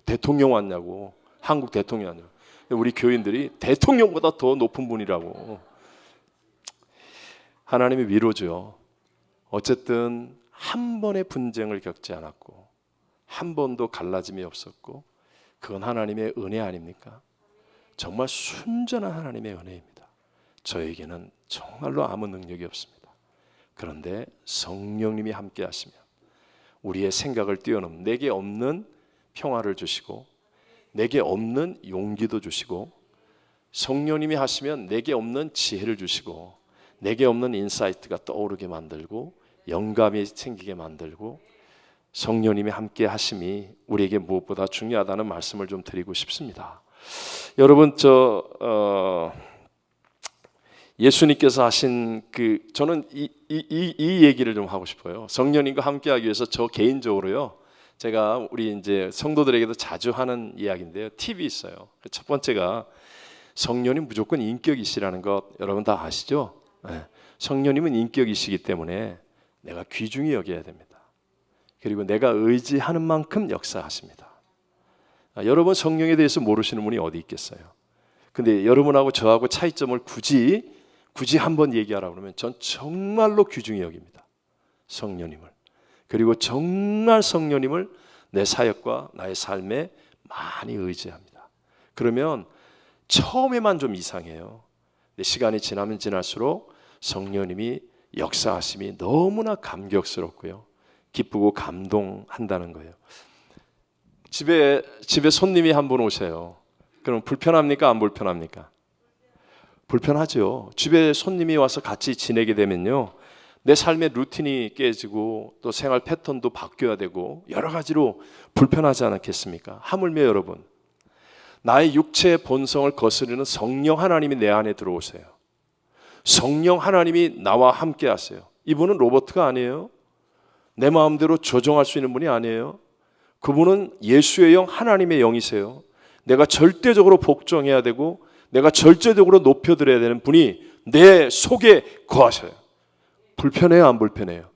대통령 왔냐고, 한국 대통령 왔냐고. 우리 교인들이 대통령보다 더 높은 분이라고. 하나님이 위로죠. 어쨌든 한 번의 분쟁을 겪지 않았고 한 번도 갈라짐이 없었고 그건 하나님의 은혜 아닙니까? 정말 순전한 하나님의 은혜입니다. 저에게는 정말로 아무 능력이 없습니다. 그런데 성령님이 함께 하시면 우리의 생각을 뛰어넘는 내게 없는 평화를 주시고 내게 없는 용기도 주시고 성령님이 하시면 내게 없는 지혜를 주시고 내게 없는 인사이트가 떠오르게 만들고 영감이 생기게 만들고 성령님이 함께 하심이 우리에게 무엇보다 중요하다는 말씀을 좀 드리고 싶습니다. 여러분 예수님께서 하신 저는 이 얘기를 좀 하고 싶어요. 성령님과 함께하기 위해서 저 개인적으로요. 제가 우리 이제 성도들에게도 자주 하는 이야기인데요. 팁이 있어요. 첫 번째가 성령님 무조건 인격이시라는 것 여러분 다 아시죠? 네. 성령님은 인격이시기 때문에 내가 귀중히 여겨야 됩니다. 그리고 내가 의지하는 만큼 역사하십니다. 여러분 성령에 대해서 모르시는 분이 어디 있겠어요? 근데 여러분하고 저하고 차이점을 굳이 한번 얘기하라고 그러면 전 정말로 귀중히 여깁니다. 성령님을. 그리고 정말 성령님을 내 사역과 나의 삶에 많이 의지합니다. 그러면 처음에만 좀 이상해요. 근데 시간이 지나면 지날수록 성령님이 역사하심이 너무나 감격스럽고요. 기쁘고 감동한다는 거예요. 집에 손님이 한 분 오세요. 그럼 불편합니까? 안 불편합니까? 불편하죠. 집에 손님이 와서 같이 지내게 되면요, 내 삶의 루틴이 깨지고 또 생활 패턴도 바뀌어야 되고 여러 가지로 불편하지 않겠습니까? 하물며 여러분, 나의 육체의 본성을 거스르는 성령 하나님이 내 안에 들어오세요. 성령 하나님이 나와 함께 하세요. 이분은 로봇가 아니에요. 내 마음대로 조정할 수 있는 분이 아니에요. 그분은 예수의 영, 하나님의 영이세요. 내가 절대적으로 복종해야 되고 내가 절대적으로 높여드려야 되는 분이 내 속에 거하셔요. 불편해요, 안 불편해요?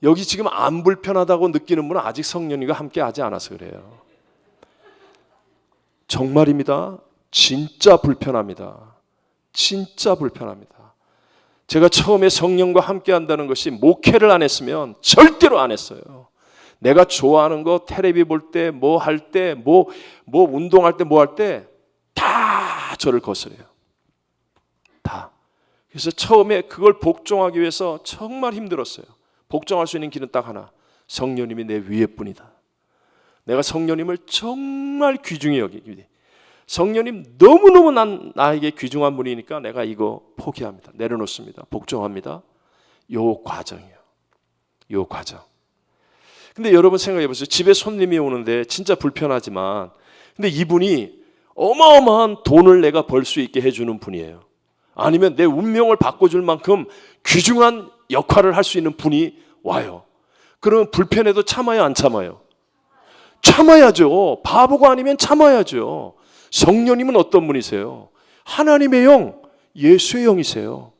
여기 지금 안 불편하다고 느끼는 분은 아직 성령님과 함께 하지 않아서 그래요. 정말입니다. 진짜 불편합니다. 진짜 불편합니다. 제가 처음에 성령과 함께 한다는 것이 목회를 안 했으면 절대로 안 했어요. 내가 좋아하는 거 텔레비 볼 때, 뭐 할 때, 뭐 운동할 때, 뭐 할 때 다 저를 거스려요. 다. 그래서 처음에 그걸 복종하기 위해서 정말 힘들었어요. 복종할 수 있는 길은 딱 하나. 성령님이 내 위에 뿐이다. 내가 성령님을 정말 귀중히 여기기. 성령님 너무너무 나에게 귀중한 분이니까 내가 이거 포기합니다. 내려놓습니다. 복종합니다. 요 과정이에요. 요 과정. 근데 여러분 생각해 보세요. 집에 손님이 오는데 진짜 불편하지만 근데 이분이 어마어마한 돈을 내가 벌 수 있게 해주는 분이에요. 아니면 내 운명을 바꿔줄 만큼 귀중한 역할을 할 수 있는 분이 와요. 그러면 불편해도 참아요, 안 참아요? 참아야죠. 바보가 아니면 참아야죠. 성령님은 어떤 분이세요? 하나님의 영, 예수의 영이세요.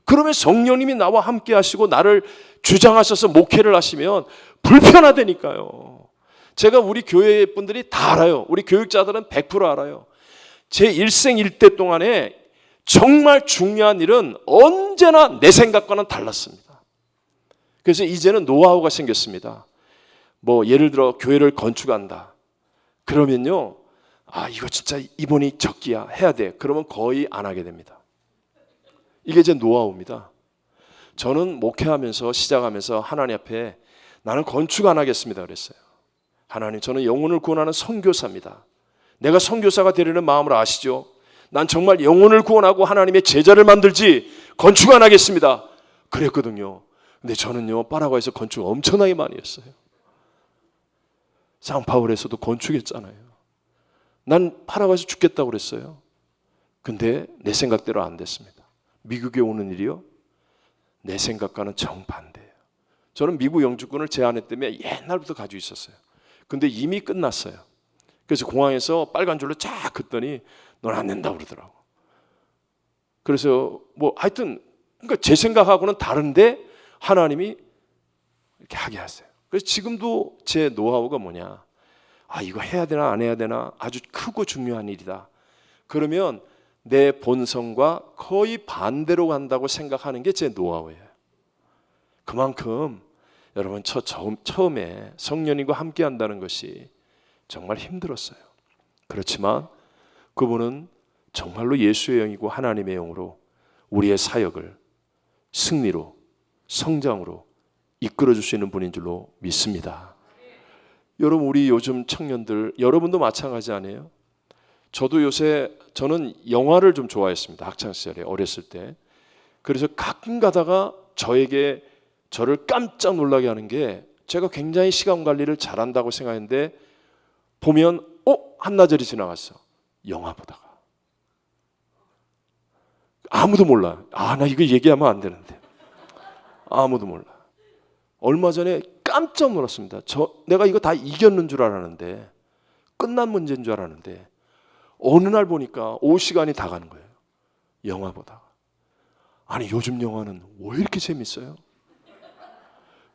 그러면 성령님이 나와 함께 하시고 나를 주장하셔서 목회를 하시면 불편하다니까요. 제가 우리 교회 분들이 다 알아요. 우리 교육자들은 100% 알아요. 제 일생 일대 동안에 정말 중요한 일은 언제나 내 생각과는 달랐습니다. 그래서 이제는 노하우가 생겼습니다. 뭐 예를 들어 교회를 건축한다. 그러면요, 이거 진짜 이번이 적기야, 해야 돼. 그러면 거의 안 하게 됩니다. 이게 제 노하우입니다. 저는 목회하면서 시작하면서 하나님 앞에 나는 건축 안 하겠습니다 그랬어요. 하나님, 저는 영혼을 구원하는 선교사입니다. 내가 선교사가 되려는 마음을 아시죠? 난 정말 영혼을 구원하고 하나님의 제자를 만들지 건축 안 하겠습니다 그랬거든요. 근데 저는요, 파라과이에서 건축 엄청나게 많이 했어요. 상파울에서도 건축했잖아요. 난 파라과이에서 죽겠다고 그랬어요. 근데 내 생각대로 안 됐습니다. 미국에 오는 일이요, 내 생각과는 정반대예요. 저는 미국 영주권을 제 아내 때문에 옛날부터 가지고 있었어요. 근데 이미 끝났어요. 그래서 공항에서 빨간 줄로 쫙 긋더니 넌 안 된다고 그러더라고. 그래서 뭐 하여튼 그러니까 제 생각하고는 다른데 하나님이 이렇게 하게 하세요. 그래서 지금도 제 노하우가 뭐냐, 이거 해야 되나 안 해야 되나, 아주 크고 중요한 일이다. 그러면 내 본성과 거의 반대로 간다고 생각하는 게 제 노하우예요. 그만큼 여러분 처음에 성령님과 함께 한다는 것이 정말 힘들었어요. 그렇지만 그분은 정말로 예수의 영이고 하나님의 영으로 우리의 사역을 승리로, 성장으로 이끌어줄 수 있는 분인 줄로 믿습니다. 여러분, 우리 요즘 청년들, 여러분도 마찬가지 아니에요? 저도 요새, 저는 영화를 좀 좋아했습니다. 학창시절에, 어렸을 때. 그래서 가끔 가다가 저를 깜짝 놀라게 하는 게, 제가 굉장히 시간 관리를 잘한다고 생각했는데 보면 한나절이 지나갔어. 영화 보다가. 아무도 몰라. 나 이거 얘기하면 안 되는데. 아무도 몰라. 얼마 전에 깜짝 놀랐습니다. 내가 이거 다 이겼는 줄 알았는데, 끝난 문제인 줄 알았는데 어느 날 보니까 오후 시간이 다 가는 거예요. 영화 보다가. 아니, 요즘 영화는 왜 이렇게 재밌어요?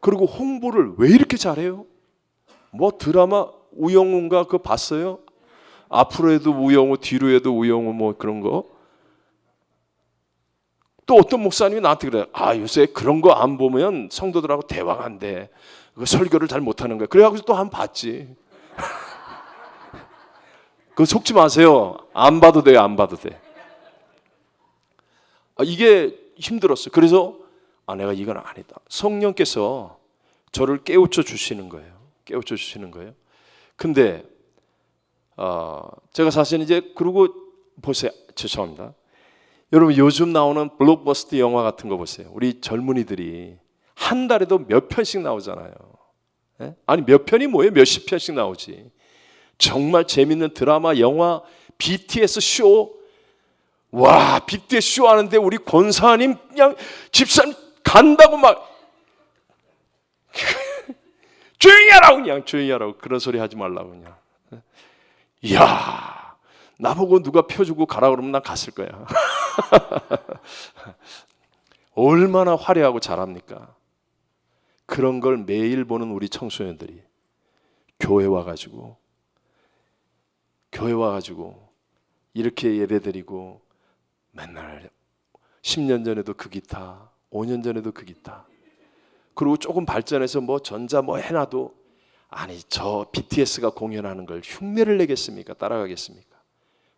그리고 홍보를 왜 이렇게 잘해요? 뭐 드라마 우영우인가 그거 봤어요? 앞으로 해도 우영우, 뒤로 해도 우영우 뭐 그런 거. 또 어떤 목사님이 나한테 그래요. 요새 그런 거 안 보면 성도들하고 대화가 안 돼. 그 설교를 잘 못하는 거야. 그래가지고 또 한 번 봤지. 그거 속지 마세요. 안 봐도 돼요. 안 봐도 돼. 이게 힘들었어요. 그래서 내가 이건 아니다. 성령께서 저를 깨우쳐 주시는 거예요. 깨우쳐 주시는 거예요. 근데 제가 사실 이제 그러고 보세요. 죄송합니다. 여러분 요즘 나오는 블록버스터 영화 같은 거 보세요. 우리 젊은이들이 한 달에도 몇 편씩 나오잖아요. 예? 아니 몇 편이 뭐예요? 몇십 편씩 나오지. 정말 재밌는 드라마, 영화, BTS 쇼. 와, BTS 쇼 하는데 우리 권사님 그냥 집사님 간다고 막 조용히 하라고, 그냥 조용히 하라고. 그런 소리 하지 말라고 그냥. 이야, 나보고 누가 펴주고 가라 그러면 난 갔을 거야. 얼마나 화려하고 잘합니까? 그런 걸 매일 보는 우리 청소년들이 교회 와가지고 이렇게 예배드리고 맨날 10년 전에도 그 기타, 5년 전에도 그 기타, 그리고 조금 발전해서 뭐 전자 뭐 해놔도 아니 저 BTS가 공연하는 걸 흉내를 내겠습니까? 따라가겠습니까?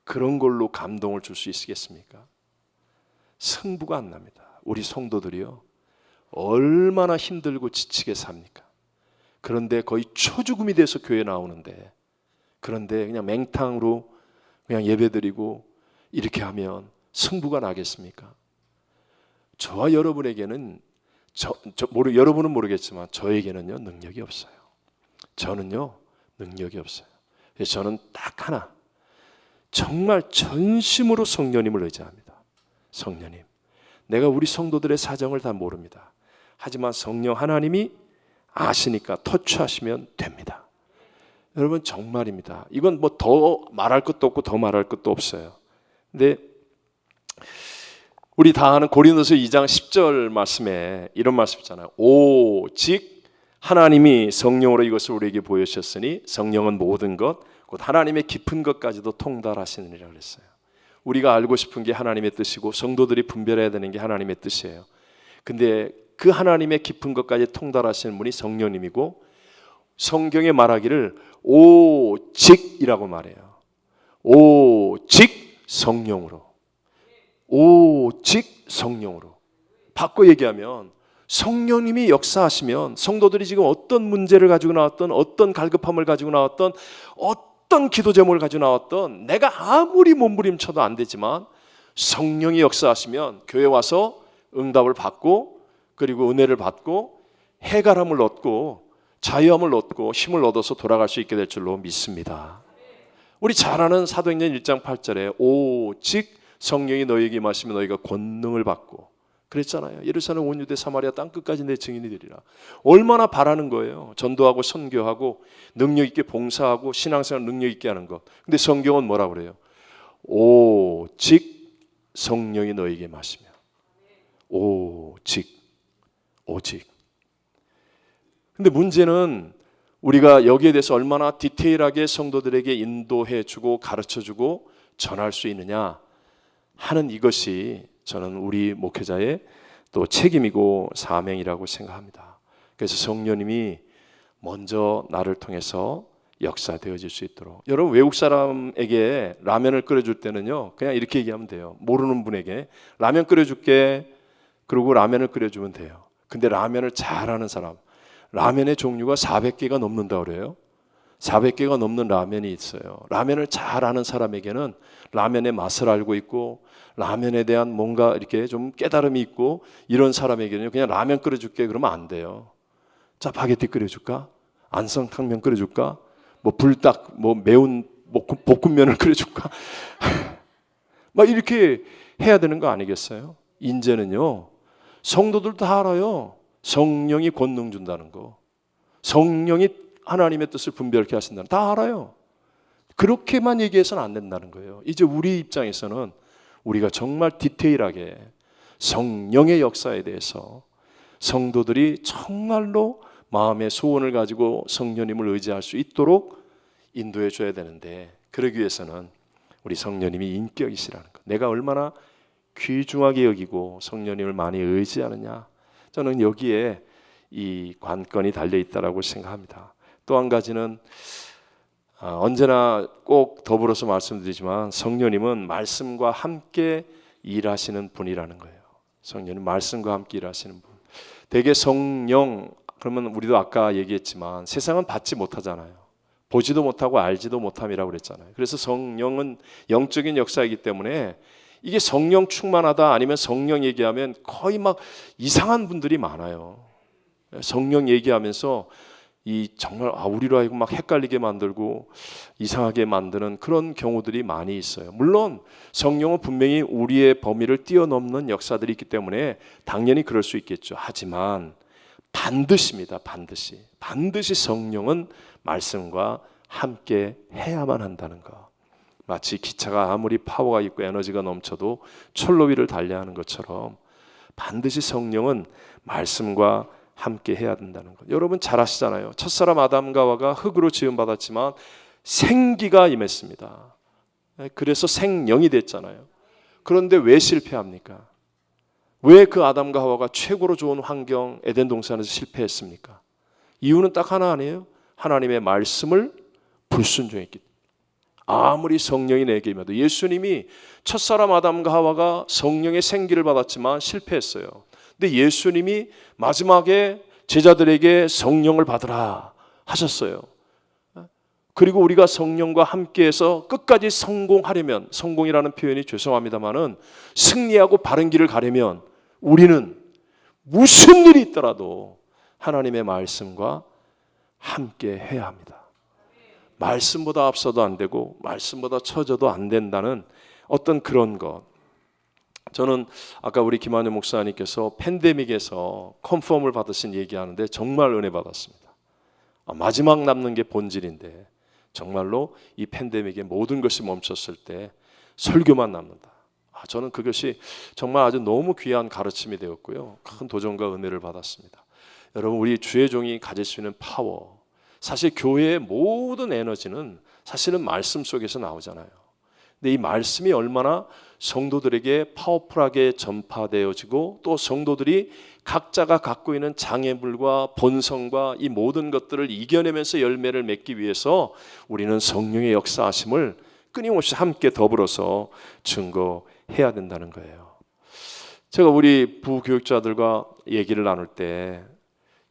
그런 걸로 감동을 줄 수 있겠습니까? 승부가 안 납니다. 우리 성도들이요 얼마나 힘들고 지치게 삽니까? 그런데 거의 초죽음이 돼서 교회 나오는데, 그런데 그냥 맹탕으로 그냥 예배드리고 이렇게 하면 승부가 나겠습니까? 저와 여러분에게는 여러분은 모르겠지만 저에게는요 능력이 없어요. 저는요 능력이 없어요. 저는 딱 하나, 정말 전심으로 성령님을 의지합니다. 성령님, 내가 우리 성도들의 사정을 다 모릅니다. 하지만 성령 하나님이 아시니까 터치하시면 됩니다. 여러분 정말입니다. 이건 뭐 더 말할 것도 없고 더 말할 것도 없어요. 근데 우리 다 아는 고린도서 2장 10절 말씀에 이런 말씀 있잖아요. 오직 하나님이 성령으로 이것을 우리에게 보여주셨으니 성령은 모든 것 곧 하나님의 깊은 것까지도 통달하시느니라 그랬어요. 우리가 알고 싶은 게 하나님의 뜻이고 성도들이 분별해야 되는 게 하나님의 뜻이에요. 근데 그 하나님의 깊은 것까지 통달하시는 분이 성령님이고, 성경에 말하기를 오직이라고 말해요. 오직 성령으로. 오직 성령으로. 바꿔 얘기하면 성령님이 역사하시면 성도들이 지금 어떤 문제를 가지고 나왔던, 어떤 갈급함을 가지고 나왔던, 어떤 기도 제목을 가지고 나왔던, 내가 아무리 몸부림쳐도 안 되지만 성령이 역사하시면 교회 와서 응답을 받고, 그리고 은혜를 받고 해갈함을 얻고 자유함을 얻고 힘을 얻어서 돌아갈 수 있게 될 줄로 믿습니다. 우리 잘 아는 사도행전 1장 8절에 오직 성령이 너희에게 임하시면 너희가 권능을 받고 그랬잖아요. 예루살렘 온 유대 사마리아 땅 끝까지 내 증인이 되리라. 얼마나 바라는 거예요. 전도하고 선교하고 능력 있게 봉사하고 신앙생활 능력 있게 하는 것. 근데 성경은 뭐라고 그래요? 오직 성령이 너희에게 임하시면. 오직. 근데 문제는 우리가 여기에 대해서 얼마나 디테일하게 성도들에게 인도해주고 가르쳐주고 전할 수 있느냐 하는 이것이 저는 우리 목회자의 또 책임이고 사명이라고 생각합니다. 그래서 성령님이 먼저 나를 통해서 역사되어질 수 있도록. 여러분 외국 사람에게 라면을 끓여줄 때는요 그냥 이렇게 얘기하면 돼요. 모르는 분에게 라면 끓여줄게. 그리고 라면을 끓여주면 돼요. 근데 라면을 잘하는 사람, 라면의 종류가 400개가 넘는다 그래요. 400개가 넘는 라면이 있어요. 라면을 잘하는 사람에게는 라면의 맛을 알고 있고 라면에 대한 뭔가 이렇게 좀 깨달음이 있고, 이런 사람에게는 그냥 라면 끓여줄게 그러면 안 돼요. 짜파게티 끓여줄까? 안성탕면 끓여줄까? 뭐 불닭, 뭐 매운 볶음면을 끓여줄까? 막 이렇게 해야 되는 거 아니겠어요? 이제는요 성도들 다 알아요. 성령이 권능 준다는 거, 성령이 하나님의 뜻을 분별케 하신다는, 다 알아요. 그렇게만 얘기해서는 안 된다는 거예요. 이제 우리 입장에서는 우리가 정말 디테일하게 성령의 역사에 대해서 성도들이 정말로 마음의 소원을 가지고 성령님을 의지할 수 있도록 인도해 줘야 되는데, 그러기 위해서는 우리 성령님이 인격이시라는 것, 내가 얼마나 귀중하게 여기고 성령님을 많이 의지하느냐, 저는 여기에 이 관건이 달려있다라고 생각합니다. 또 한 가지는 언제나 꼭 더불어서 말씀드리지만 성령님은 말씀과 함께 일하시는 분이라는 거예요. 성령님 말씀과 함께 일하시는 분. 대개 성령 그러면 우리도 아까 얘기했지만 세상은 받지 못하잖아요. 보지도 못하고 알지도 못함이라고 그랬잖아요. 그래서 성령은 영적인 역사이기 때문에 이게 성령 충만하다 아니면 성령 얘기하면 거의 막 이상한 분들이 많아요. 성령 얘기하면서 이 정말 우리로 하여금 막 헷갈리게 만들고 이상하게 만드는 그런 경우들이 많이 있어요. 물론 성령은 분명히 우리의 범위를 뛰어넘는 역사들이 있기 때문에 당연히 그럴 수 있겠죠. 하지만 반드시입니다. 반드시 성령은 말씀과 함께 해야만 한다는 거. 마치 기차가 아무리 파워가 있고 에너지가 넘쳐도 철로 위를 달려야 하는 것처럼 반드시 성령은 말씀과 함께 해야 된다는 것. 여러분 잘 아시잖아요. 첫사람 아담과 하와가 흙으로 지음받았지만 생기가 임했습니다. 그래서 생명이 됐잖아요. 그런데 왜 실패합니까? 왜 그 아담과 하와가 최고로 좋은 환경 에덴 동산에서 실패했습니까? 이유는 딱 하나 아니에요. 하나님의 말씀을 불순종했기 때문에. 아무리 성령이 내게 임해도 예수님이 첫사람 아담과 하와가 성령의 생기를 받았지만 실패했어요. 근데 예수님이 마지막에 제자들에게 성령을 받으라 하셨어요. 그리고 우리가 성령과 함께해서 끝까지 성공하려면, 성공이라는 표현이 죄송합니다만은 승리하고 바른 길을 가려면 우리는 무슨 일이 있더라도 하나님의 말씀과 함께 해야 합니다. 말씀보다 앞서도 안 되고 말씀보다 처져도 안 된다는 어떤 그런 것. 저는 아까 우리 김한효 목사님께서 팬데믹에서 컨펌을 받으신 얘기하는데 정말 은혜 받았습니다. 마지막 남는 게 본질인데 정말로 이 팬데믹에 모든 것이 멈췄을 때 설교만 남는다. 저는 그것이 정말 아주 너무 귀한 가르침이 되었고요. 큰 도전과 은혜를 받았습니다. 여러분 우리 주의 종이 가질 수 있는 파워, 사실 교회의 모든 에너지는 사실은 말씀 속에서 나오잖아요. 근데 이 말씀이 얼마나 성도들에게 파워풀하게 전파되어지고 또 성도들이 각자가 갖고 있는 장애물과 본성과 이 모든 것들을 이겨내면서 열매를 맺기 위해서 우리는 성령의 역사하심을 끊임없이 함께 더불어서 증거해야 된다는 거예요. 제가 우리 부교육자들과 얘기를 나눌 때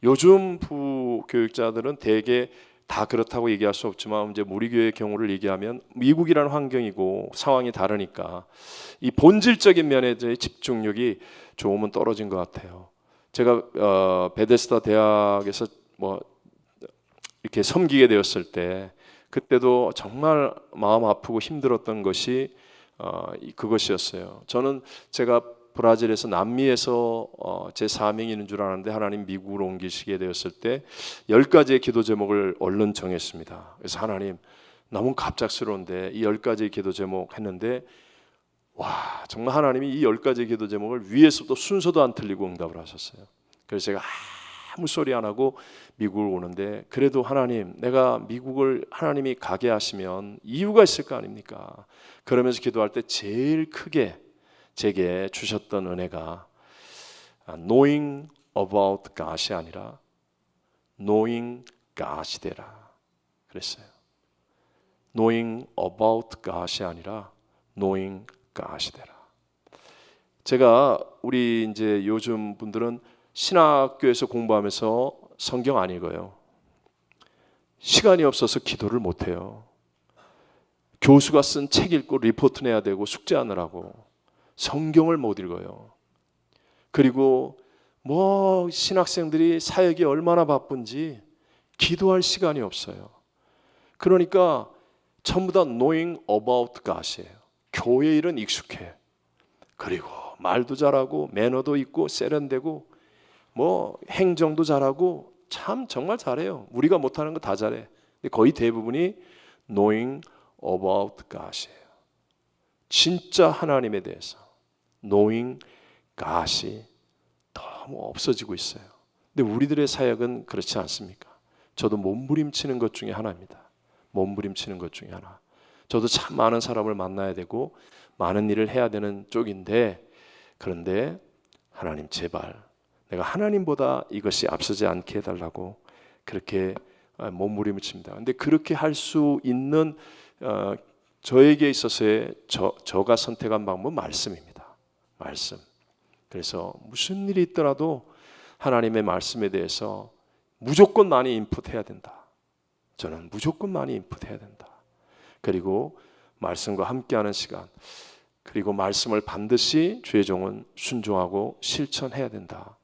요즘 부교육자들은 대개 다 그렇다고 얘기할 수 없지만 이제 우리 교회의 경우를 얘기하면 미국이라는 환경이고 상황이 다르니까 이 본질적인 면에 대해 집중력이 조금은 떨어진 것 같아요. 제가 베데스다 대학에서 뭐 이렇게 섬기게 되었을 때 그때도 정말 마음 아프고 힘들었던 것이 그것이었어요. 저는 제가 브라질에서 남미에서 제 사명이 있는 줄 알았는데 하나님 미국으로 옮기시게 되었을 때 10가지의 기도 제목을 얼른 정했습니다. 그래서 하나님 너무 갑작스러운데 이 10가지의 기도 제목 했는데 와 정말 하나님이 이 10가지의 기도 제목을 위에서도 순서도 안 틀리고 응답을 하셨어요. 그래서 제가 아무 소리 안 하고 미국을 오는데 그래도 하나님 내가 미국을 하나님이 가게 하시면 이유가 있을 거 아닙니까? 그러면서 기도할 때 제일 크게 제게 주셨던 은혜가 knowing about God이 아니라 knowing God이 되라 그랬어요. knowing about God이 아니라 knowing God이 되라. 제가 우리 이제 요즘 분들은 신학교에서 공부하면서 성경 안 읽어요. 시간이 없어서 기도를 못 해요. 교수가 쓴 책 읽고 리포트 내야 되고 숙제하느라고 성경을 못 읽어요. 그리고 뭐 신학생들이 사역이 얼마나 바쁜지 기도할 시간이 없어요. 그러니까 전부 다 knowing about God이에요. 교회 일은 익숙해. 그리고 말도 잘하고 매너도 있고 세련되고 뭐 행정도 잘하고 참 정말 잘해요. 우리가 못하는 거 다 잘해. 근데 거의 대부분이 knowing about God이에요. 진짜 하나님에 대해서 knowing God이 너무 없어지고 있어요. 근데 우리들의 사역은 그렇지 않습니까? 저도 몸부림치는 것 중에 하나입니다. 몸부림치는 것 중에 하나. 저도 참 많은 사람을 만나야 되고 많은 일을 해야 되는 쪽인데, 그런데 하나님 제발 내가 하나님보다 이것이 앞서지 않게 해달라고 그렇게 몸부림을 칩니다. 근데 그렇게 할 수 있는 저에게 있어서의 저가 선택한 방법은 말씀입니다. 말씀. 그래서 무슨 일이 있더라도 하나님의 말씀에 대해서 무조건 많이 인풋해야 된다. 저는 무조건 많이 인풋해야 된다. 그리고 말씀과 함께하는 시간, 그리고 말씀을 반드시 주의 종은 순종하고 실천해야 된다.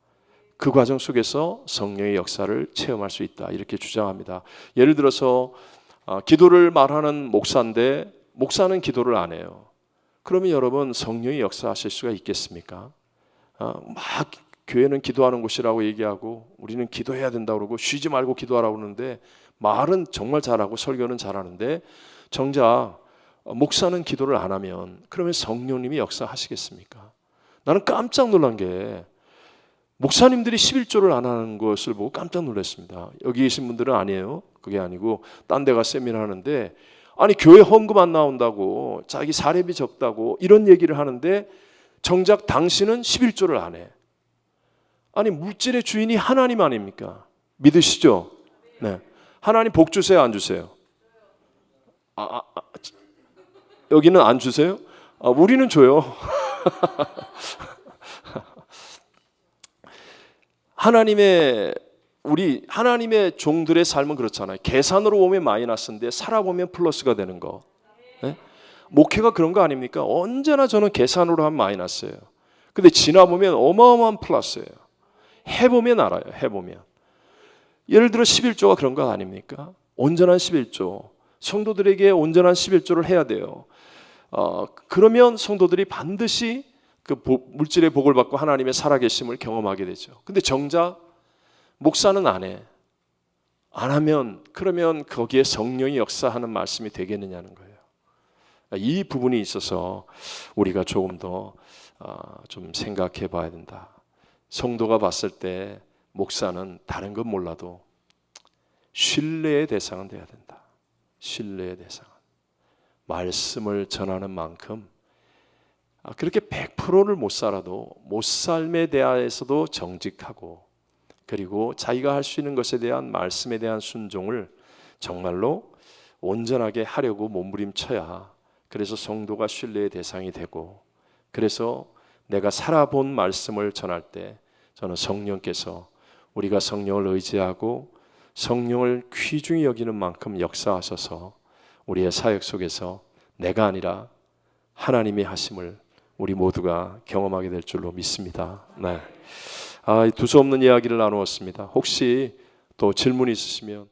그 과정 속에서 성령의 역사를 체험할 수 있다. 이렇게 주장합니다. 예를 들어서 기도를 말하는 목사인데 목사는 기도를 안 해요. 그러면 여러분 성령이 역사하실 수가 있겠습니까? 막 교회는 기도하는 곳이라고 얘기하고 우리는 기도해야 된다고 그러고 쉬지 말고 기도하라고 그러는데 말은 정말 잘하고 설교는 잘하는데 정작 목사는 기도를 안 하면 그러면 성령님이 역사하시겠습니까? 나는 깜짝 놀란 게 목사님들이 11조를 안 하는 것을 보고 깜짝 놀랐습니다. 여기 계신 분들은 아니에요. 그게 아니고 딴 데 가서 세미나 하는데 아니 교회 헌금 안 나온다고 자기 사례비 적다고 이런 얘기를 하는데 정작 당신은 11조를 안 해. 아니 물질의 주인이 하나님 아닙니까? 믿으시죠? 네. 하나님 복 주세요, 안 주세요? 여기는 안 주세요? 우리는 줘요. 하나님의 종들의 삶은 그렇잖아요. 계산으로 보면 마이너스인데 살아보면 플러스가 되는 거. 네? 목회가 그런 거 아닙니까? 언제나 저는 계산으로 하면 마이너스예요. 근데 지나보면 어마어마한 플러스예요. 해보면 알아요. 해보면. 예를 들어 11조가 그런 거 아닙니까? 온전한 11조. 성도들에게 온전한 11조를 해야 돼요. 그러면 성도들이 반드시 그 물질의 복을 받고 하나님의 살아계심을 경험하게 되죠. 근데 정작 목사는 안 해. 안 하면 그러면 거기에 성령이 역사하는 말씀이 되겠느냐는 거예요. 이 부분이 있어서 우리가 조금 더 좀 생각해 봐야 된다. 성도가 봤을 때 목사는 다른 건 몰라도 신뢰의 대상은 돼야 된다. 신뢰의 대상은. 말씀을 전하는 만큼 그렇게 100%를 못 살아도 못 삶에 대해서도 정직하고 그리고 자기가 할 수 있는 것에 대한 말씀에 대한 순종을 정말로 온전하게 하려고 몸부림쳐야 그래서 성도가 신뢰의 대상이 되고 그래서 내가 살아본 말씀을 전할 때 저는 성령께서 우리가 성령을 의지하고 성령을 귀중히 여기는 만큼 역사하셔서 우리의 사역 속에서 내가 아니라 하나님이 하심을 우리 모두가 경험하게 될 줄로 믿습니다. 네. 두서없는 이야기를 나누었습니다. 혹시 또 질문이 있으시면